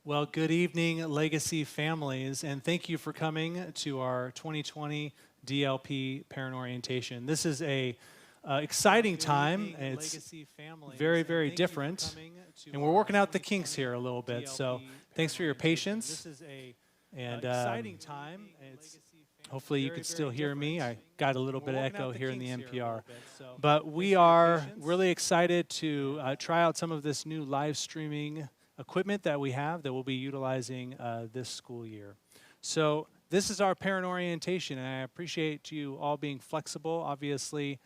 Well, good evening, Legacy families, and thank you for coming to our 2020 DLP Parent Orientation. This is a exciting time. It's very, very different, and we're working out the kinks here a little bit. So, thanks for your patience. And hopefully you can still hear me. I got a little bit of echo here in the NPR. But we are really excited to try out some of this new live streaming equipment that we have that we'll be utilizing this school year. So this is our parent orientation, and I appreciate you all being flexible. Obviously,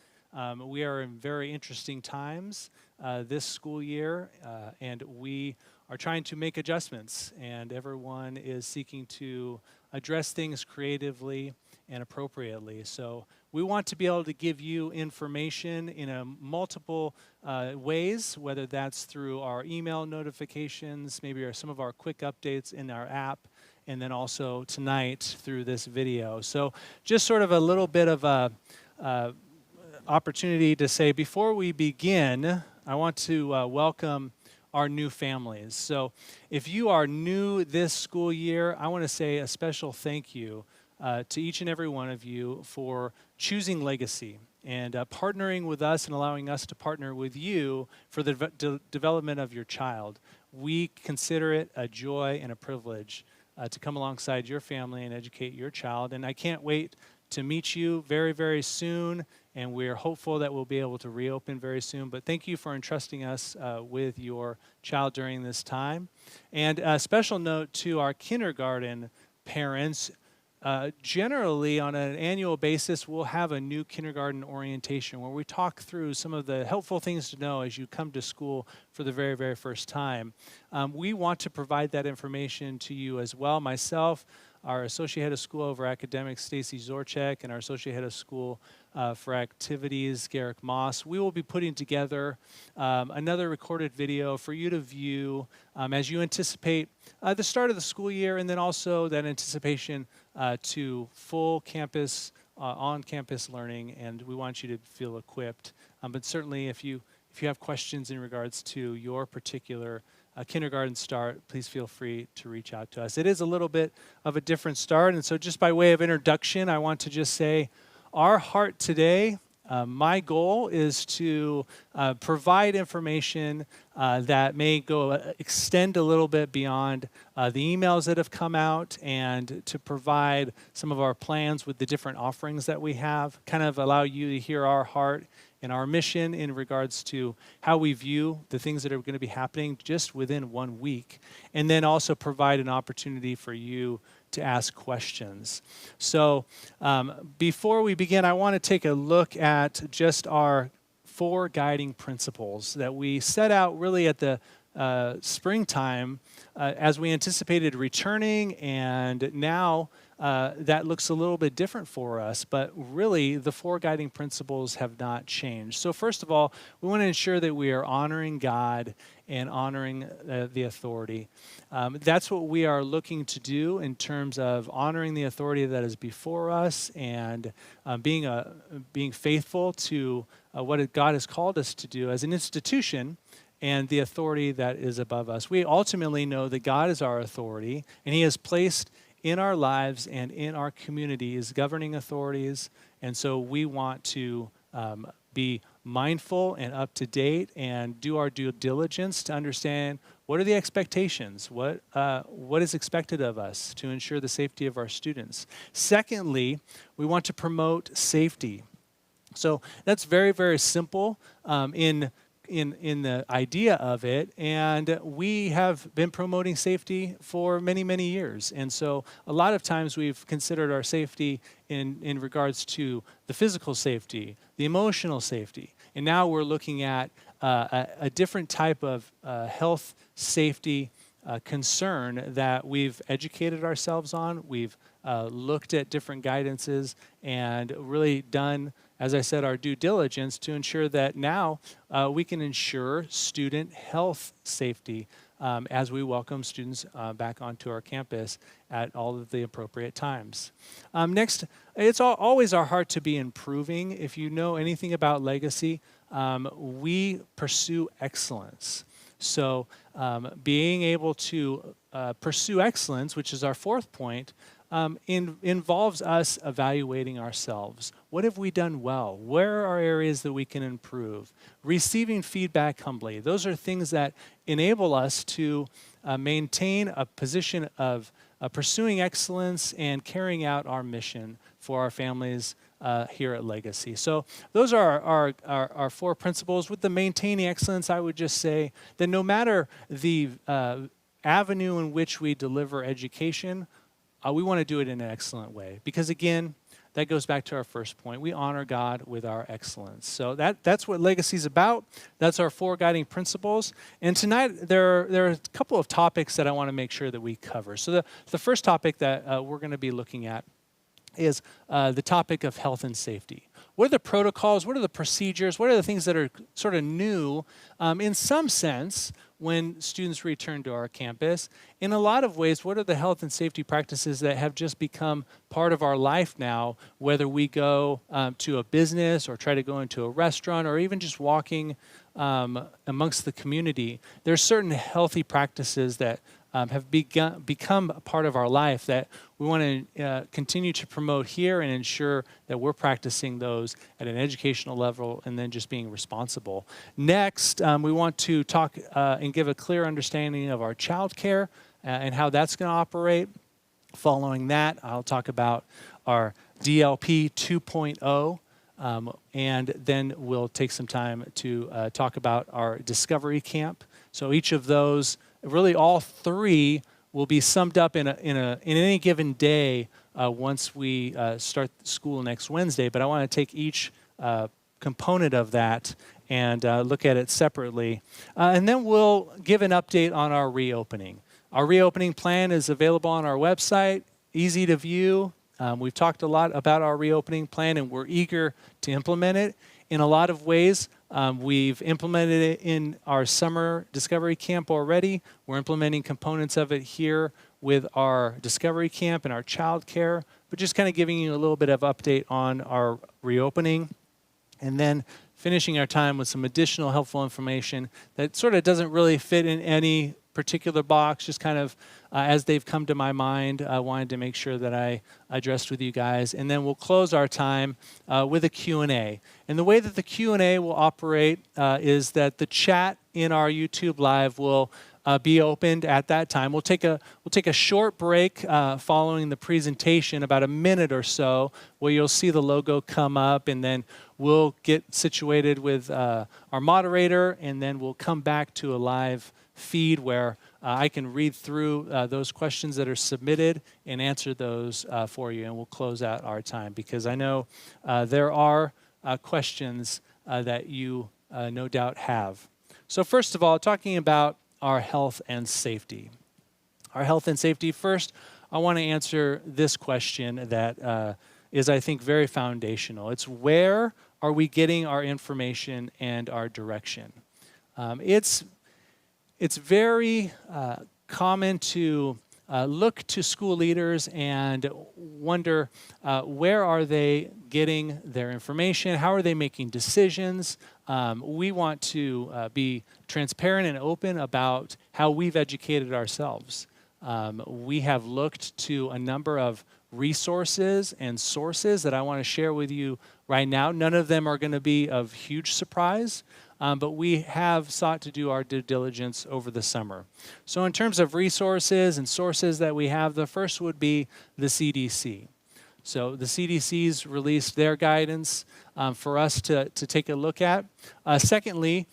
we are in very interesting times this school year, and we are trying to make adjustments, and everyone is seeking to address things creatively and appropriately. So we want to be able to give you information in a multiple ways, whether that's through our email notifications, maybe some of our quick updates in our app, and then also tonight through this video. So just sort of a little bit of a opportunity to say, before we begin, I want to welcome our new families. So if you are new this school year, I want to say a special thank you to each and every one of you for choosing Legacy and partnering with us and allowing us to partner with you for the development of your child. We consider it a joy and a privilege to come alongside your family and educate your child. And I can't wait to meet you very, very soon. And we're hopeful that we'll be able to reopen very soon. But thank you for entrusting us with your child during this time. And a special note to our kindergarten parents. Generally, on an annual basis, we'll have a new kindergarten orientation where we talk through some of the helpful things to know as you come to school for the very, very first time. We want to provide that information to you as well. Myself, our Associate Head of School over Academics, Stacy Zorchek, and our Associate Head of School for Activities, Garrick Moss, we will be putting together another recorded video for you to view as you anticipate the start of the school year, and then also that anticipation to full campus, on-campus learning, and we want you to feel equipped. But certainly if you have questions in regards to your particular kindergarten start, please feel free to reach out to us. It is a little bit of a different start, and so just by way of introduction, I want to just say our heart today, my goal is to provide information that may extend a little bit beyond the emails that have come out, and to provide some of our plans with the different offerings that we have, kind of allow you to hear our heart and our mission in regards to how we view the things that are going to be happening just within 1 week, and then also provide an opportunity for you to ask questions. So before we begin, I want to take a look at just our 4 guiding principles that we set out really at the springtime as we anticipated returning, and now that looks a little bit different for us, but really the 4 guiding principles have not changed. So first of all, we want to ensure that we are honoring God and honoring the authority. That's what we are looking to do in terms of honoring the authority that is before us, and being faithful to what God has called us to do as an institution, and the authority that is above us. We ultimately know that God is our authority, and He has placed in our lives and in our communities governing authorities, and so we want to be mindful and up to date and do our due diligence to understand what are the expectations, what is expected of us to ensure the safety of our students. Secondly, we want to promote safety. So that's very, very simple in the idea of it, and we have been promoting safety for many, many years. And so a lot of times we've considered our safety in regards to the physical safety, the emotional safety, and now we're looking at a different type of health safety concern that we've educated ourselves on. We've looked at different guidances and really done, as I said, our due diligence to ensure that now we can ensure student health safety as we welcome students back onto our campus at all of the appropriate times. Next, it's always our heart to be improving. If you know anything about Legacy, we pursue excellence. So being able to pursue excellence, which is our fourth point, involves us evaluating ourselves. What have we done well? Where are areas that we can improve? Receiving feedback humbly. Those are things that enable us to maintain a position of pursuing excellence and carrying out our mission for our families here at Legacy. So those are our four principles. With the maintaining excellence, I would just say that no matter the avenue in which we deliver education, we want to do it in an excellent way. Because again, that goes back to our first point. We honor God with our excellence. So that's what Legacy is about. That's our four guiding principles. And tonight, there are a couple of topics that I want to make sure that we cover. So the first topic that we're going to be looking at is the topic of health and safety. What are the protocols? What are the procedures? What are the things that are sort of new in some sense when students return to our campus? In a lot of ways, what are the health and safety practices that have just become part of our life now, whether we go to a business or try to go into a restaurant or even just walking amongst the community? There's certain healthy practices that have become a part of our life that we want to continue to promote here and ensure that we're practicing those at an educational level and then just being responsible. Next, we want to talk and give a clear understanding of our child care and how that's going to operate. Following that, I'll talk about our DLP 2.0. And then we'll take some time to talk about our Discovery Camp. So each of those, really all three, will be summed up in any given day once we start school next Wednesday. But I want to take each component of that and look at it separately. And then we'll give an update on our reopening. Our reopening plan is available on our website, easy to view. We've talked a lot about our reopening plan, and we're eager to implement it. In a lot of ways, we've implemented it in our summer Discovery Camp already. We're implementing components of it here with our Discovery Camp and our child care, but just kind of giving you a little bit of update on our reopening. And then finishing our time with some additional helpful information that sort of doesn't really fit in any particular box, just kind of as they've come to my mind, I wanted to make sure that I addressed with you guys. And then we'll close our time with a Q&A. And the way that the Q&A will operate is that the chat in our YouTube Live will be opened at that time. We'll take a short break following the presentation, about a minute or so, where you'll see the logo come up, and then we'll get situated with our moderator, and then we'll come back to a live feed where I can read through those questions that are submitted and answer those for you, and we'll close out our time, because I know there are questions that you no doubt have. So first of all, talking about our health and safety. Our health and safety. First, I want to answer this question that is, I think, very foundational. It's, where are we getting our information and our direction? It's very common to look to school leaders and wonder where are they getting their information? How are they making decisions? We want to be transparent and open about how we've educated ourselves. We have looked to a number of resources and sources that I want to share with you right now. None of them are going to be of huge surprise. But we have sought to do our due diligence over the summer. So in terms of resources and sources that we have, the first would be the CDC. So the CDC's released their guidance for us to take a look at. Secondly,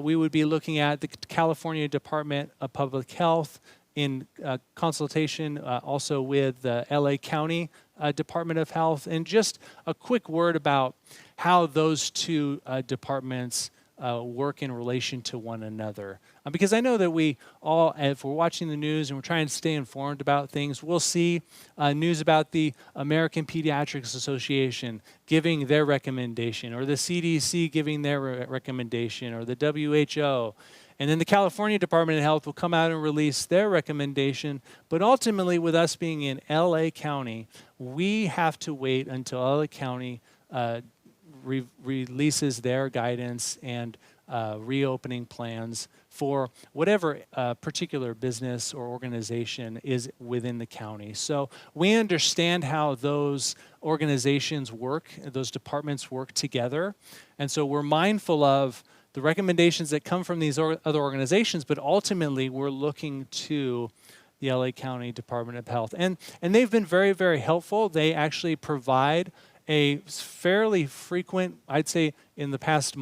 we would be looking at the California Department of Public Health in consultation also with the LA County Department of Health. And just a quick word about how those two departments work in relation to one another. Because I know that we all, if we're watching the news and we're trying to stay informed about things, we'll see news about the American Pediatrics Association giving their recommendation, or the CDC giving their recommendation, or the WHO. And then the California Department of Health will come out and release their recommendation. But ultimately, with us being in LA County, we have to wait until LA County releases their guidance and reopening plans for whatever particular business or organization is within the county. So we understand how those organizations work, those departments work together. And so we're mindful of the recommendations that come from these other organizations, but ultimately we're looking to the LA County Department of Health. And they've been very, very helpful. They actually provide a fairly frequent, I'd say in the past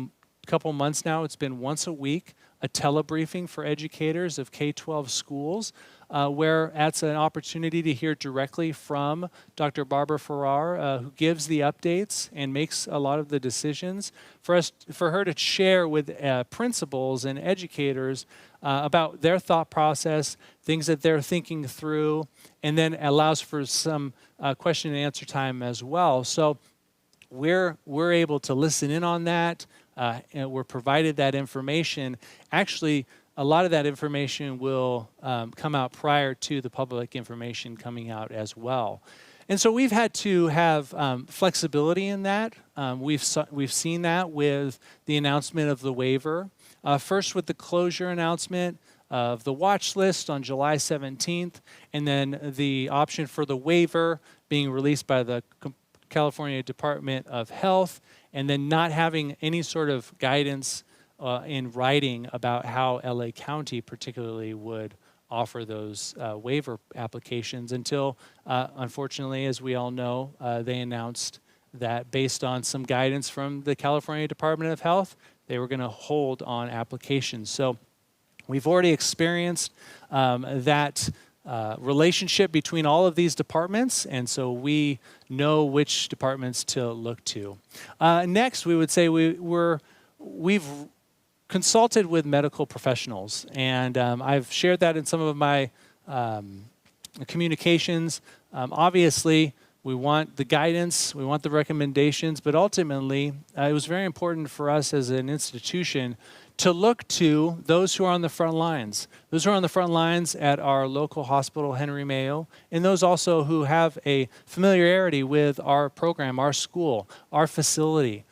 couple months now, it's been once a week, a telebriefing for educators of K-12 schools, where that's an opportunity to hear directly from Dr. Barbara Farrar, who gives the updates and makes a lot of the decisions, for her to share with principals and educators about their thought process, things that they're thinking through, and then allows for some question and answer time as well. So we're able to listen in on that, and we're provided that information. Actually, a lot of that information will come out prior to the public information coming out as well. And so we've had to have flexibility in that. We've seen that with the announcement of the waiver. First with the closure announcement of the watch list on July 17th, and then the option for the waiver being released by the California Department of Health, and then not having any sort of guidance in writing about how LA County particularly would offer those waiver applications until, unfortunately, as we all know, they announced that based on some guidance from the California Department of Health, they were going to hold on applications. So we've already experienced that relationship between all of these departments, and so we know which departments to look to. Next, we would say we've consulted with medical professionals, and I've shared that in some of my communications. Obviously, we want the guidance, we want the recommendations, but ultimately, it was very important for us as an institution to look to those who are on the front lines. Those who are on the front lines at our local hospital, Henry Mayo, and those also who have a familiarity with our program, our school, our facility.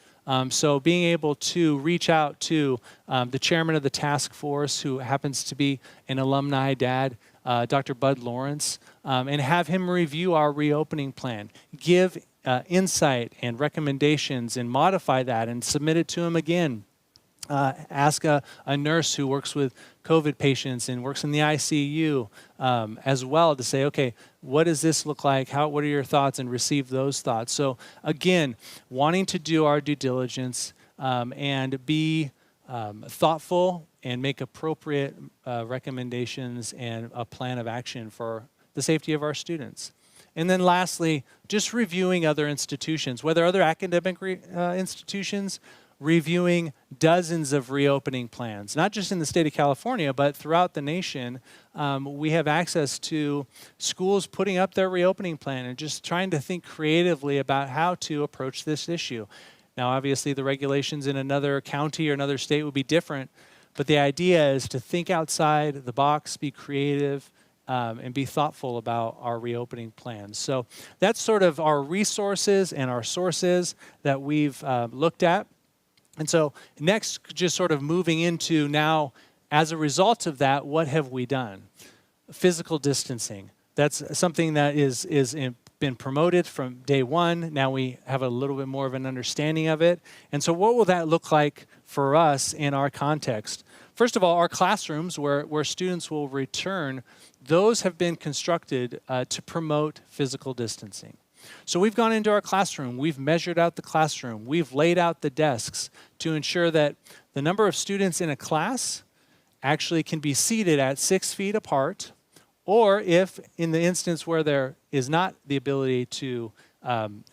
So being able to reach out to the chairman of the task force, who happens to be an alumni dad, Dr. Bud Lawrence, and have him review our reopening plan, give insight and recommendations and modify that and submit it to him again. Ask a nurse who works with COVID patients and works in the ICU as well to say, okay, what does this look like? What are your thoughts? And receive those thoughts. So again, wanting to do our due diligence and be thoughtful and make appropriate recommendations and a plan of action for the safety of our students. And then lastly, just reviewing other institutions, whether other academic institutions, reviewing dozens of reopening plans, not just in the state of California, but throughout the nation. We have access to schools putting up their reopening plan and just trying to think creatively about how to approach this issue. Now, obviously, the regulations in another county or another state would be different, but the idea is to think outside the box, be creative, and be thoughtful about our reopening plans. So that's sort of our resources and our sources that we've looked at. And so next, just sort of moving into now, as a result of that, what have we done? Physical distancing. That's something that is been promoted from day one. Now we have a little bit more of an understanding of it. And so what will that look like for us in our context? First of all, our classrooms where students will return, those have been constructed to promote physical distancing. So we've gone into our classroom, we've measured out the classroom, we've laid out the desks to ensure that the number of students in a class actually can be seated at 6 feet apart, or if in the instance where there is not the ability to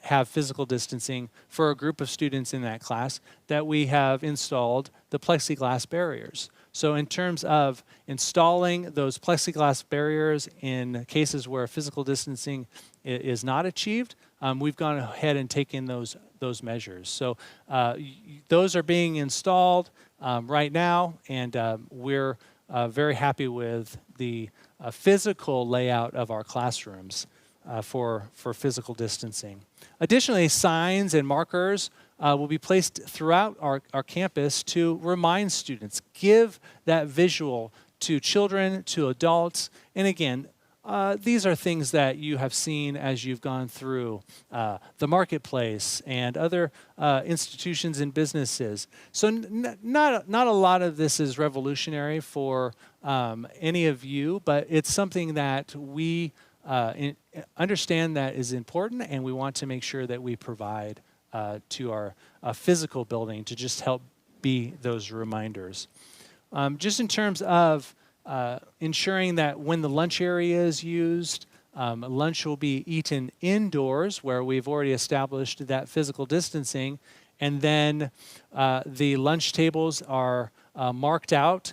have physical distancing for a group of students in that class, that we have installed the plexiglass barriers. So in terms of installing those plexiglass barriers in cases where physical distancing is not achieved, we've gone ahead and taken those measures. So those are being installed right now, and we're very happy with the physical layout of our classrooms for physical distancing. Additionally, signs and markers will be placed throughout our campus to remind students, give that visual to children, to adults. And again, these are things that you have seen as you've gone through the marketplace and other institutions and businesses. So not a lot of this is revolutionary for any of you, but it's something that we understand that is important, and we want to make sure that we provide to our physical building to just help be those reminders. Just in terms of ensuring that when the lunch area is used, lunch will be eaten indoors where we've already established that physical distancing, and then the lunch tables are marked out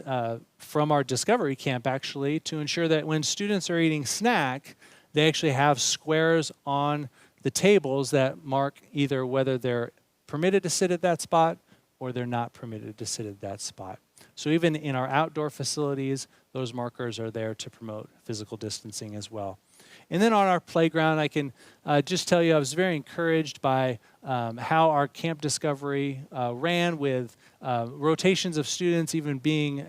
from our Discovery Camp actually to ensure that when students are eating snack, they actually have squares on the tables that mark either whether they're permitted to sit at that spot or they're not permitted to sit at that spot. So even in our outdoor facilities, those markers are there to promote physical distancing as well. And then on our playground, I can just tell you I was very encouraged by how our Camp Discovery ran with rotations of students even being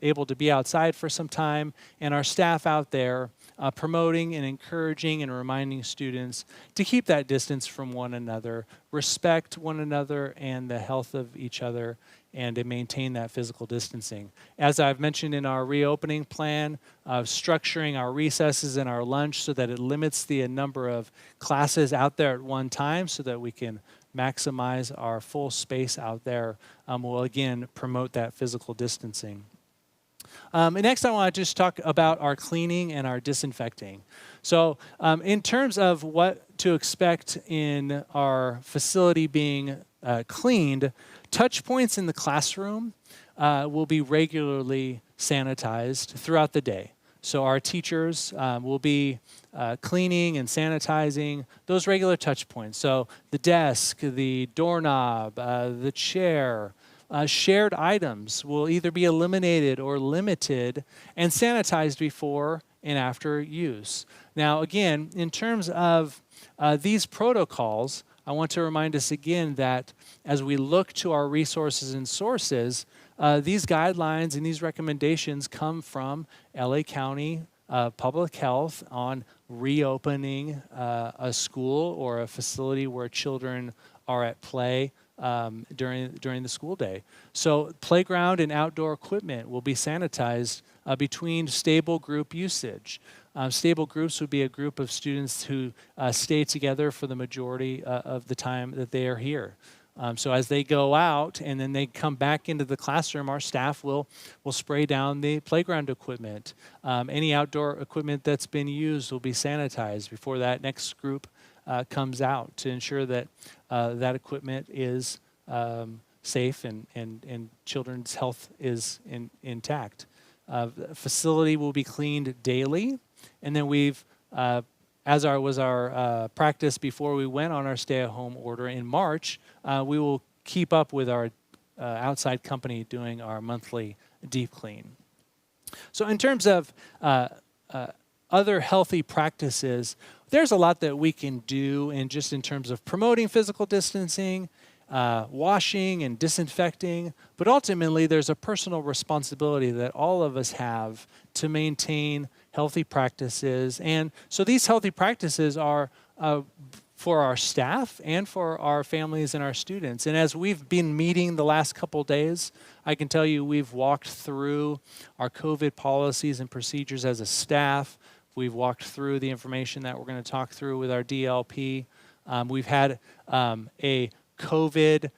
able to be outside for some time, and our staff out there promoting and encouraging and reminding students to keep that distance from one another, respect one another and the health of each other, and to maintain that physical distancing. As I've mentioned in our reopening plan, structuring our recesses and our lunch so that it limits the number of classes out there at one time so that we can maximize our full space out there will again promote that physical distancing. And next I want to just talk about our cleaning and our disinfecting. So in terms of what to expect in our facility being cleaned, touch points in the classroom will be regularly sanitized throughout the day. So our teachers will be cleaning and sanitizing those regular touch points. So the desk, the doorknob, the chair, shared items will either be eliminated or limited and sanitized before and after use. Now again, in terms of these protocols, I want to remind us again that as we look to our resources and sources, these guidelines and these recommendations come from LA County Public Health on reopening a school or a facility where children are at play during the school day. So playground and outdoor equipment will be sanitized between stable group usage. Stable groups would be a group of students who stay together for the majority of the time that they are here. So as they go out and then they come back into the classroom, our staff will spray down the playground equipment. Any outdoor equipment that's been used will be sanitized before that next group comes out to ensure that that equipment is safe and children's health is intact. The facility will be cleaned daily, and then we've, as was our practice before we went on our stay-at-home order in March, we will keep up with our outside company doing our monthly deep clean. So in terms of other healthy practices, there's a lot that we can do in terms of promoting physical distancing, washing and disinfecting, but ultimately there's a personal responsibility that all of us have to maintain healthy practices. And so these healthy practices are for our staff and for our families and our students. And as we've been meeting the last couple days, I can tell you we've walked through our COVID policies and procedures as a staff. We've walked through the information that we're going to talk through with our DLP. We've had a COVID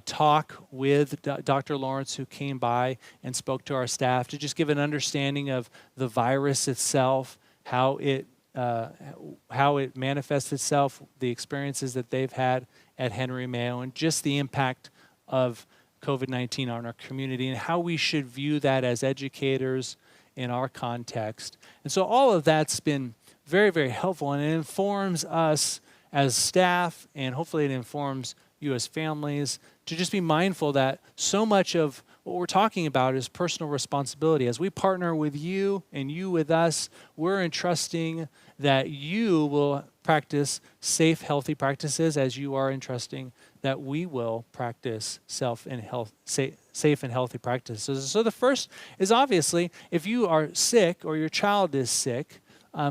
talk with Dr. Lawrence, who came by and spoke to our staff to just give an understanding of the virus itself, how it manifests itself, the experiences that they've had at Henry Mayo, and just the impact of COVID-19 on our community and how we should view that as educators in our context. And so all of that's been very, very helpful, and it informs us as staff, and hopefully it informs you as families to just be mindful that so much of what we're talking about is personal responsibility. As we partner with you and you with us, we're entrusting that you will practice safe, healthy practices as you are entrusting that we will practice safe and healthy practices. So the first is obviously, if you are sick or your child is sick,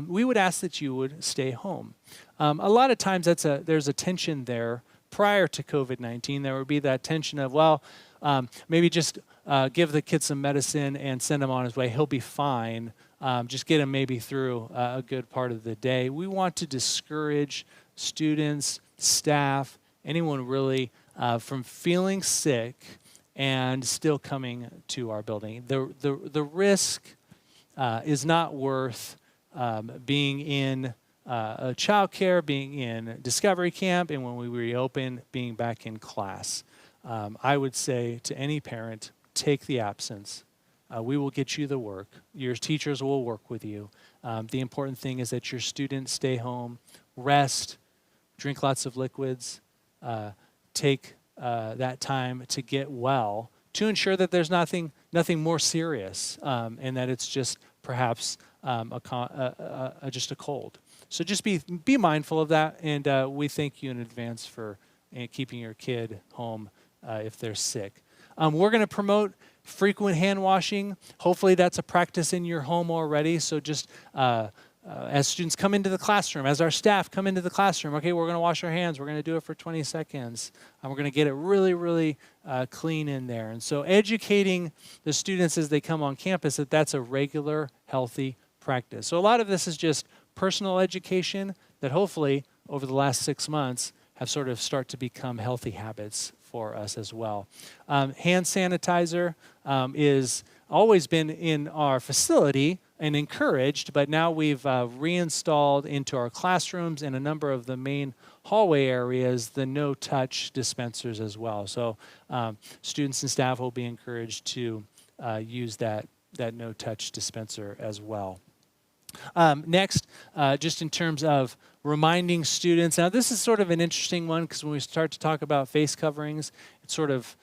we would ask that you would stay home. A lot of times there's a tension there. Prior to COVID-19, there would be that tension of, maybe just give the kid some medicine and send him on his way. He'll be fine. Just get him maybe through a good part of the day. We want to discourage students, staff, anyone really from feeling sick and still coming to our building. The risk is not worth being in child care, being in discovery camp, and when we reopen, being back in class. I would say to any parent, take the absence. We will get you the work. Your teachers will work with you. The important thing is that your students stay home, rest, drink lots of liquids, take that time to get well, to ensure that there's nothing more serious, and that it's just perhaps just a cold. So just be mindful of that, and we thank you in advance for keeping your kid home if they're sick. We're going to promote frequent hand washing. Hopefully that's a practice in your home already. So just as students come into the classroom, as our staff come into the classroom, okay, we're going to wash our hands. We're going to do it for 20 seconds. And we're going to get it really, really clean in there. And so educating the students as they come on campus that that's a regular, healthy practice. So a lot of this is just personal education that hopefully over the last 6 months have sort of start to become healthy habits for us as well. Hand sanitizer is always been in our facility and encouraged, but now we've reinstalled into our classrooms and a number of the main hallway areas the no-touch dispensers as well. So students and staff will be encouraged to use that no-touch dispenser as well. Next, just in terms of reminding students, now this is sort of an interesting one because when we start to talk about face coverings, it sort of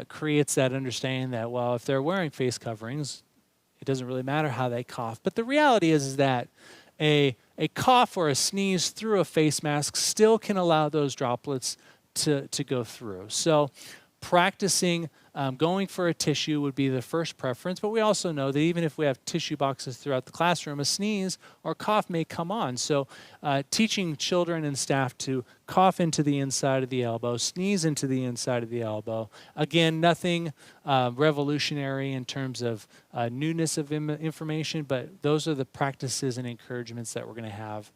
creates that understanding that, well, if they're wearing face coverings, it doesn't really matter how they cough. But the reality is that a cough or a sneeze through a face mask still can allow those droplets to go through. So practicing going for a tissue would be the first preference, but we also know that even if we have tissue boxes throughout the classroom, a sneeze or cough may come on. So teaching children and staff to cough into the inside of the elbow, sneeze into the inside of the elbow. Again, nothing revolutionary in terms of newness of information, but those are the practices and encouragements that we're going to have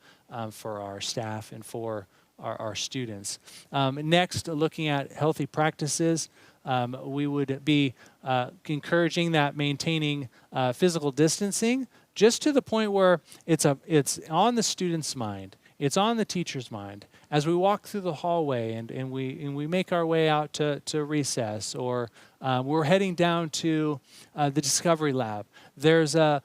for our staff and for our students. Next, looking at healthy practices, we would be encouraging that maintaining physical distancing just to the point where it's on the student's mind, it's on the teacher's mind. As we walk through the hallway and we make our way out to recess, or we're heading down to the Discovery Lab, there's a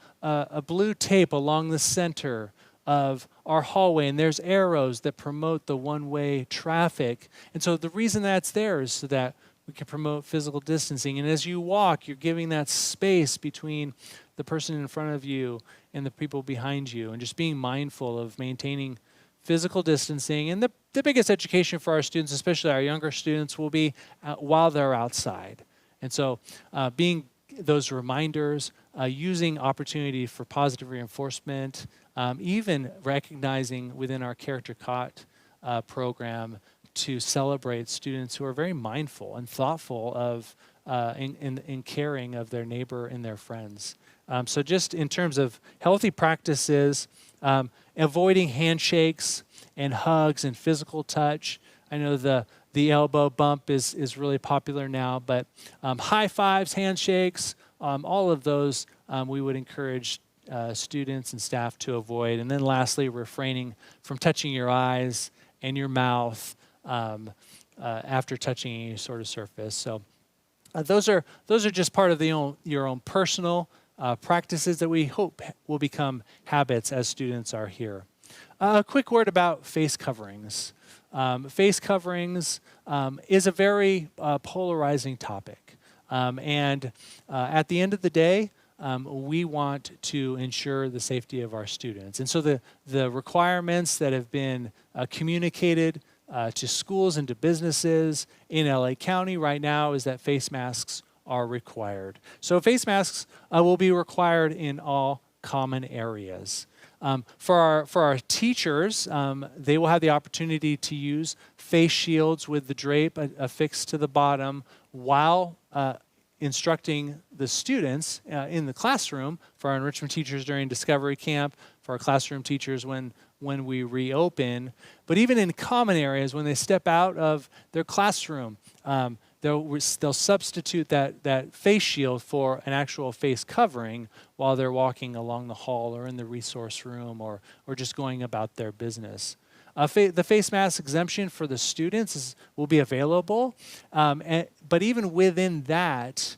blue tape along the center of our hallway, and there's arrows that promote the one-way traffic. And so the reason that's there is so that we can promote physical distancing. And as you walk, you're giving that space between the person in front of you and the people behind you, and just being mindful of maintaining physical distancing. And the biggest education for our students, especially our younger students, will be while they're outside. And so being those reminders, using opportunity for positive reinforcement, even recognizing within our Character Caught program to celebrate students who are very mindful and thoughtful of in caring of their neighbor and their friends. So just in terms of healthy practices, avoiding handshakes and hugs and physical touch. I know the elbow bump is really popular now, but high fives, handshakes, all of those we would encourage students and staff to avoid. And then lastly, refraining from touching your eyes and your mouth after touching any sort of surface. So those are just part of your own personal practices that we hope will become habits as students are here. A quick word about face coverings. Face coverings is a very polarizing topic. And at the end of the day, we want to ensure the safety of our students. And so the requirements that have been communicated to schools and to businesses in LA County right now is that face masks are required. So face masks will be required in all common areas. For our teachers, they will have the opportunity to use face shields with the drape affixed to the bottom while instructing the students in the classroom. For our enrichment teachers during Discovery Camp, for our classroom teachers when we reopen. But even in common areas, when they step out of their classroom, they'll substitute that face shield for an actual face covering while they're walking along the hall or in the resource room or just going about their business. The face mask exemption for the students will be available, but even within that,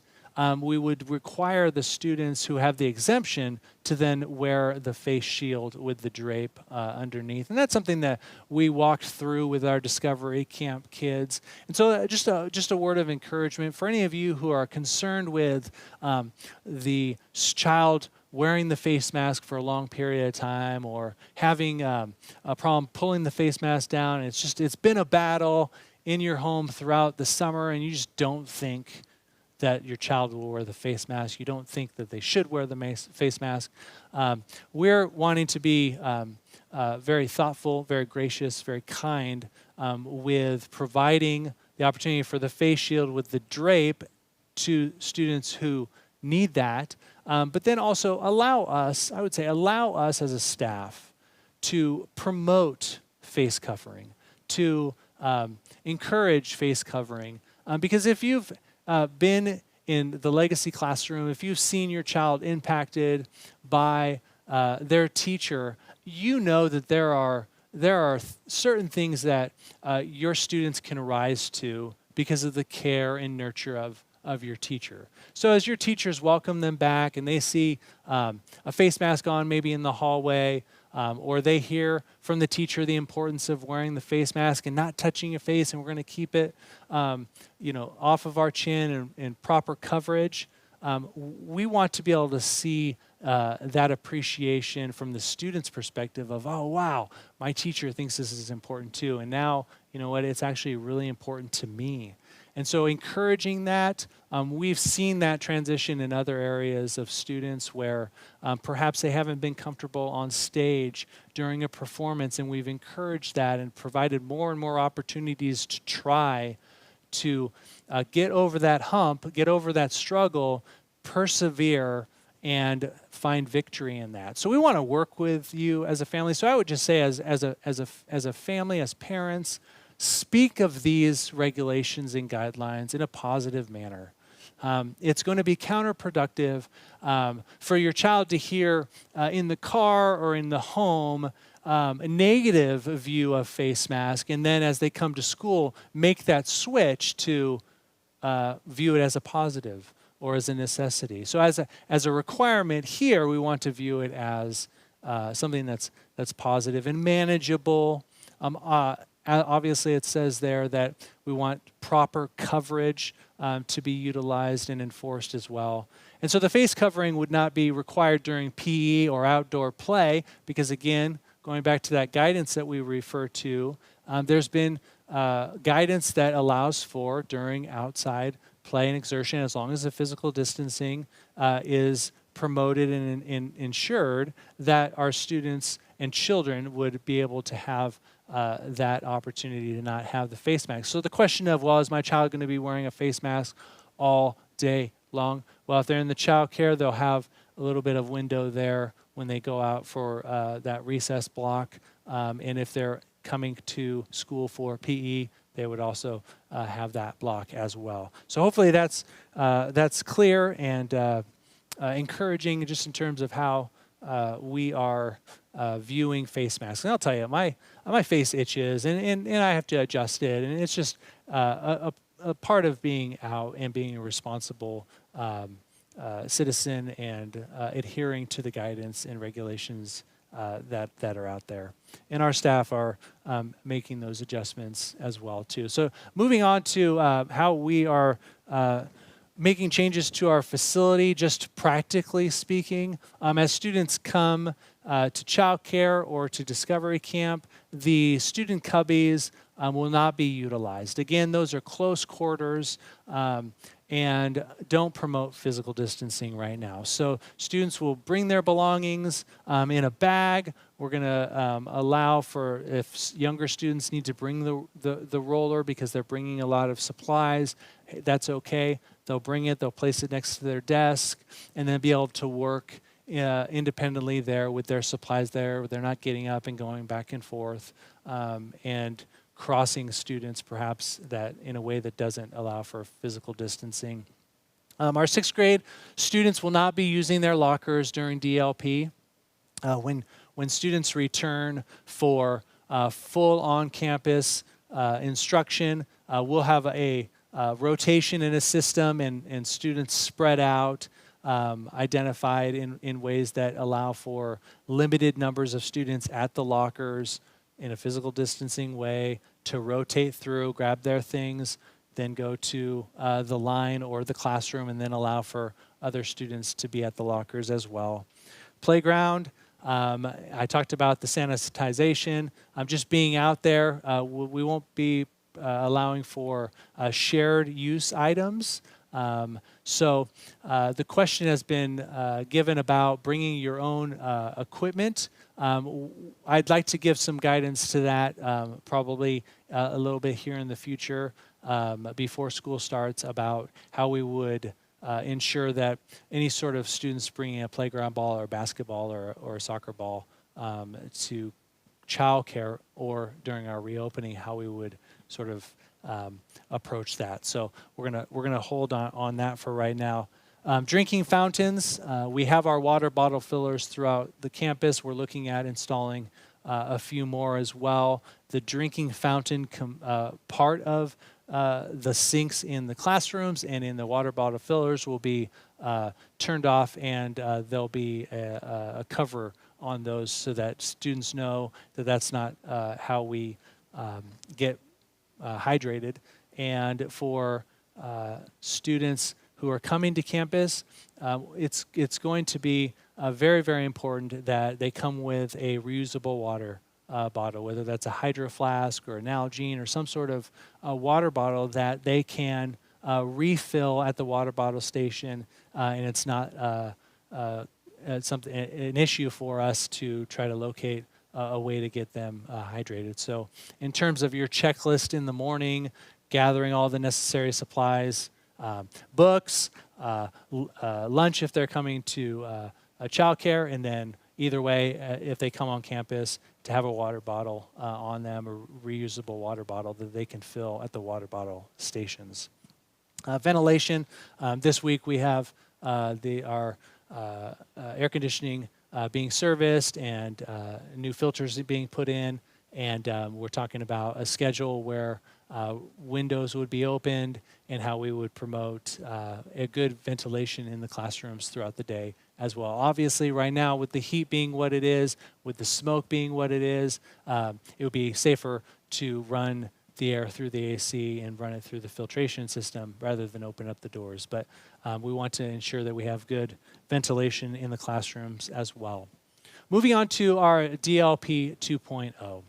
we would require the students who have the exemption to then wear the face shield with the drape underneath. And that's something that we walked through with our Discovery Camp kids. And so just a word of encouragement for any of you who are concerned with the child wearing the face mask for a long period of time or having a problem pulling the face mask down. And it's been a battle in your home throughout the summer and you just don't think that your child will wear the face mask. You don't think that they should wear the face mask. We're wanting to be very thoughtful, very gracious, very kind with providing the opportunity for the face shield with the drape to students who need that. But then also allow us as a staff to promote face covering, to encourage face covering. Because if you've been in the legacy classroom, if you've seen your child impacted by their teacher, you know that there are certain things that your students can rise to because of the care and nurture of your teacher. So as your teachers welcome them back and they see a face mask on maybe in the hallway, or they hear from the teacher the importance of wearing the face mask and not touching your face, and we're going to keep it off of our chin and proper coverage. We want to be able to see that appreciation from the student's perspective of, oh, wow, my teacher thinks this is important too. And now, you know what, it's actually really important to me. And so encouraging that, we've seen that transition in other areas of students where perhaps they haven't been comfortable on stage during a performance, and we've encouraged that and provided more and more opportunities to try to get over that hump, get over that struggle, persevere, and find victory in that. So we want to work with you as a family. So I would just say as a family, as parents, speak of these regulations and guidelines in a positive manner. It's going to be counterproductive for your child to hear in the car or in the home a negative view of face mask, and then as they come to school, make that switch to view it as a positive or as a necessity. So as a requirement here, we want to view it as something that's positive and manageable. Obviously, it says there that we want proper coverage to be utilized and enforced as well. And so the face covering would not be required during PE or outdoor play because, again, going back to that guidance that we refer to, there's been guidance that allows for during outside play and exertion, as long as the physical distancing is promoted and ensured, that our students and children would be able to have that opportunity to not have the face mask. So the question of, well, is my child going to be wearing a face mask all day long? Well, if they're in the child care, they'll have a little bit of window there when they go out for that recess block. And if they're coming to school for PE, they would also have that block as well. So hopefully that's clear and encouraging just in terms of how we are viewing face masks. And I'll tell you, my face itches and I have to adjust it. And it's just a part of being out and being a responsible citizen and adhering to the guidance and regulations that are out there. And our staff are making those adjustments as well too. So moving on to how we are making changes to our facility, just practically speaking. As students come to childcare or to Discovery Camp, the student cubbies will not be utilized. Again, those are close quarters and don't promote physical distancing right now. So students will bring their belongings in a bag. We're going to allow for, if younger students need to bring the roller because they're bringing a lot of supplies, that's okay. They'll bring it, they'll place it next to their desk, and then be able to work independently there with their supplies there. They're not getting up and going back and forth and crossing students perhaps that in a way that doesn't allow for physical distancing. Our 6th grade students will not be using their lockers during DLP. When students return for full on-campus instruction, we'll have a rotation in a system and students spread out, identified in ways that allow for limited numbers of students at the lockers in a physical distancing way to rotate through, grab their things, then go to the line or the classroom, and then allow for other students to be at the lockers as well. Playground, I talked about the sanitization. Just being out there, we won't be allowing for shared use items. So the question has been given about bringing your own equipment. I'd like to give some guidance to that, probably a little bit here in the future before school starts, about how we would ensure that any sort of students bringing a playground ball or basketball or a soccer ball to childcare or during our reopening, how we would sort of approach that. So we're gonna hold on that for right now. Drinking fountains, we have our water bottle fillers throughout the campus. We're looking at installing a few more as well. The drinking fountain part of the sinks in the classrooms and in the water bottle fillers will be turned off, and there'll be a cover on those so that students know that that's not how we get hydrated. And for students who are coming to campus, it's going to be very, very important that they come with a reusable water bottle, whether that's a Hydro Flask or an Nalgene or some sort of water bottle that they can refill at the water bottle station, and it's not an issue for us to try to locate a way to get them hydrated. So in terms of your checklist in the morning, gathering all the necessary supplies, books, lunch if they're coming to a childcare, and then either way, if they come on campus, to have a water bottle on them, a reusable water bottle that they can fill at the water bottle stations. Ventilation, this week we have our air conditioning being serviced and new filters being put in, and we're talking about a schedule where windows would be opened and how we would promote a good ventilation in the classrooms throughout the day as well. Obviously, right now, with the heat being what it is, with the smoke being what it is, it would be safer to run the air through the AC and run it through the filtration system rather than open up the doors. But we want to ensure that we have good ventilation in the classrooms as well. Moving on to our DLP 2.0.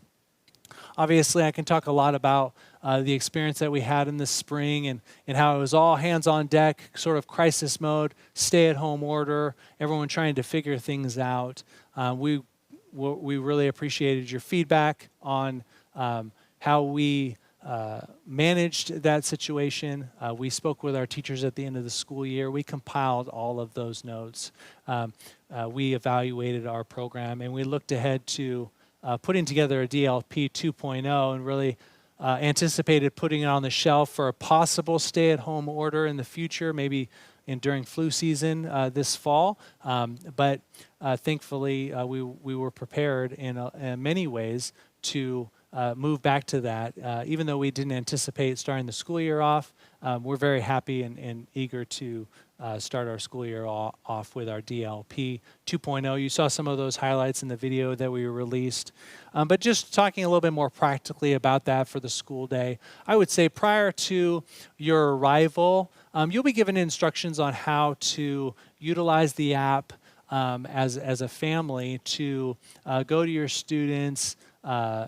Obviously, I can talk a lot about the experience that we had in the spring and how it was all hands on deck, sort of crisis mode, stay-at-home order, everyone trying to figure things out. We really appreciated your feedback on how we managed that situation. We spoke with our teachers at the end of the school year. We compiled all of those notes. We evaluated our program, and we looked ahead to putting together a DLP 2.0 and really anticipated putting it on the shelf for a possible stay-at-home order in the future, maybe during flu season this fall. But thankfully, we were prepared in many ways to move back to that. Even though we didn't anticipate starting the school year off, we're very happy and eager to start our school year off with our DLP 2.0. You saw some of those highlights in the video that we released. But just talking a little bit more practically about that for the school day, I would say prior to your arrival, you'll be given instructions on how to utilize the app, as a family to go to your students'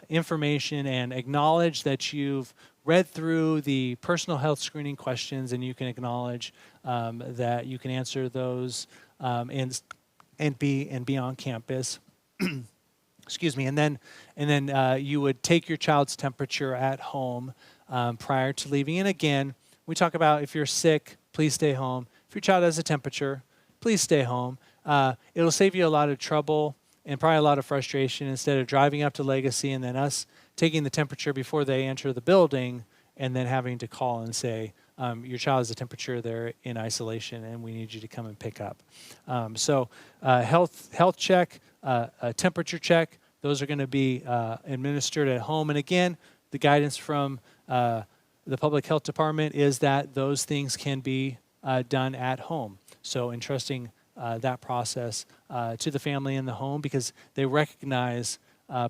information and acknowledge that you've read through the personal health screening questions, and you can acknowledge that you can answer those and be on campus. Excuse me, and then you would take your child's temperature at home prior to leaving. And again, we talk about if you're sick, please stay home. If your child has a temperature, please stay home. It'll save you a lot of trouble and probably a lot of frustration instead of driving up to Legacy and then us taking the temperature before they enter the building and then having to call and say, your child has a temperature, they're in isolation, and we need you to come and pick up. So health check, a temperature check, those are going to be administered at home. And again, the guidance from the Public Health Department is that those things can be done at home. So entrusting that process to the family in the home because they recognize,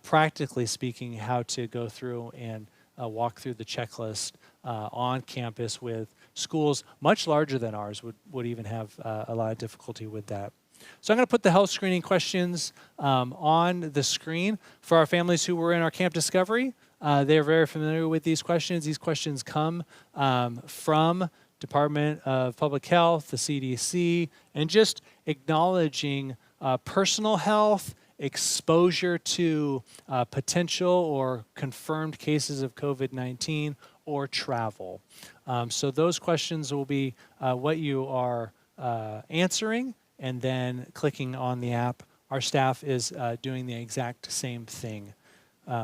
practically speaking, how to go through and walk through the checklist on campus with schools much larger than ours would even have a lot of difficulty with that. So I'm going to put the health screening questions on the screen for our families who were in our Camp Discovery. They're very familiar with these questions. These questions come from Department of Public Health, the CDC, and just acknowledging personal health, exposure to potential or confirmed cases of COVID-19, or travel. So those questions will be what you are answering and then clicking on the app. Our staff is doing the exact same thing.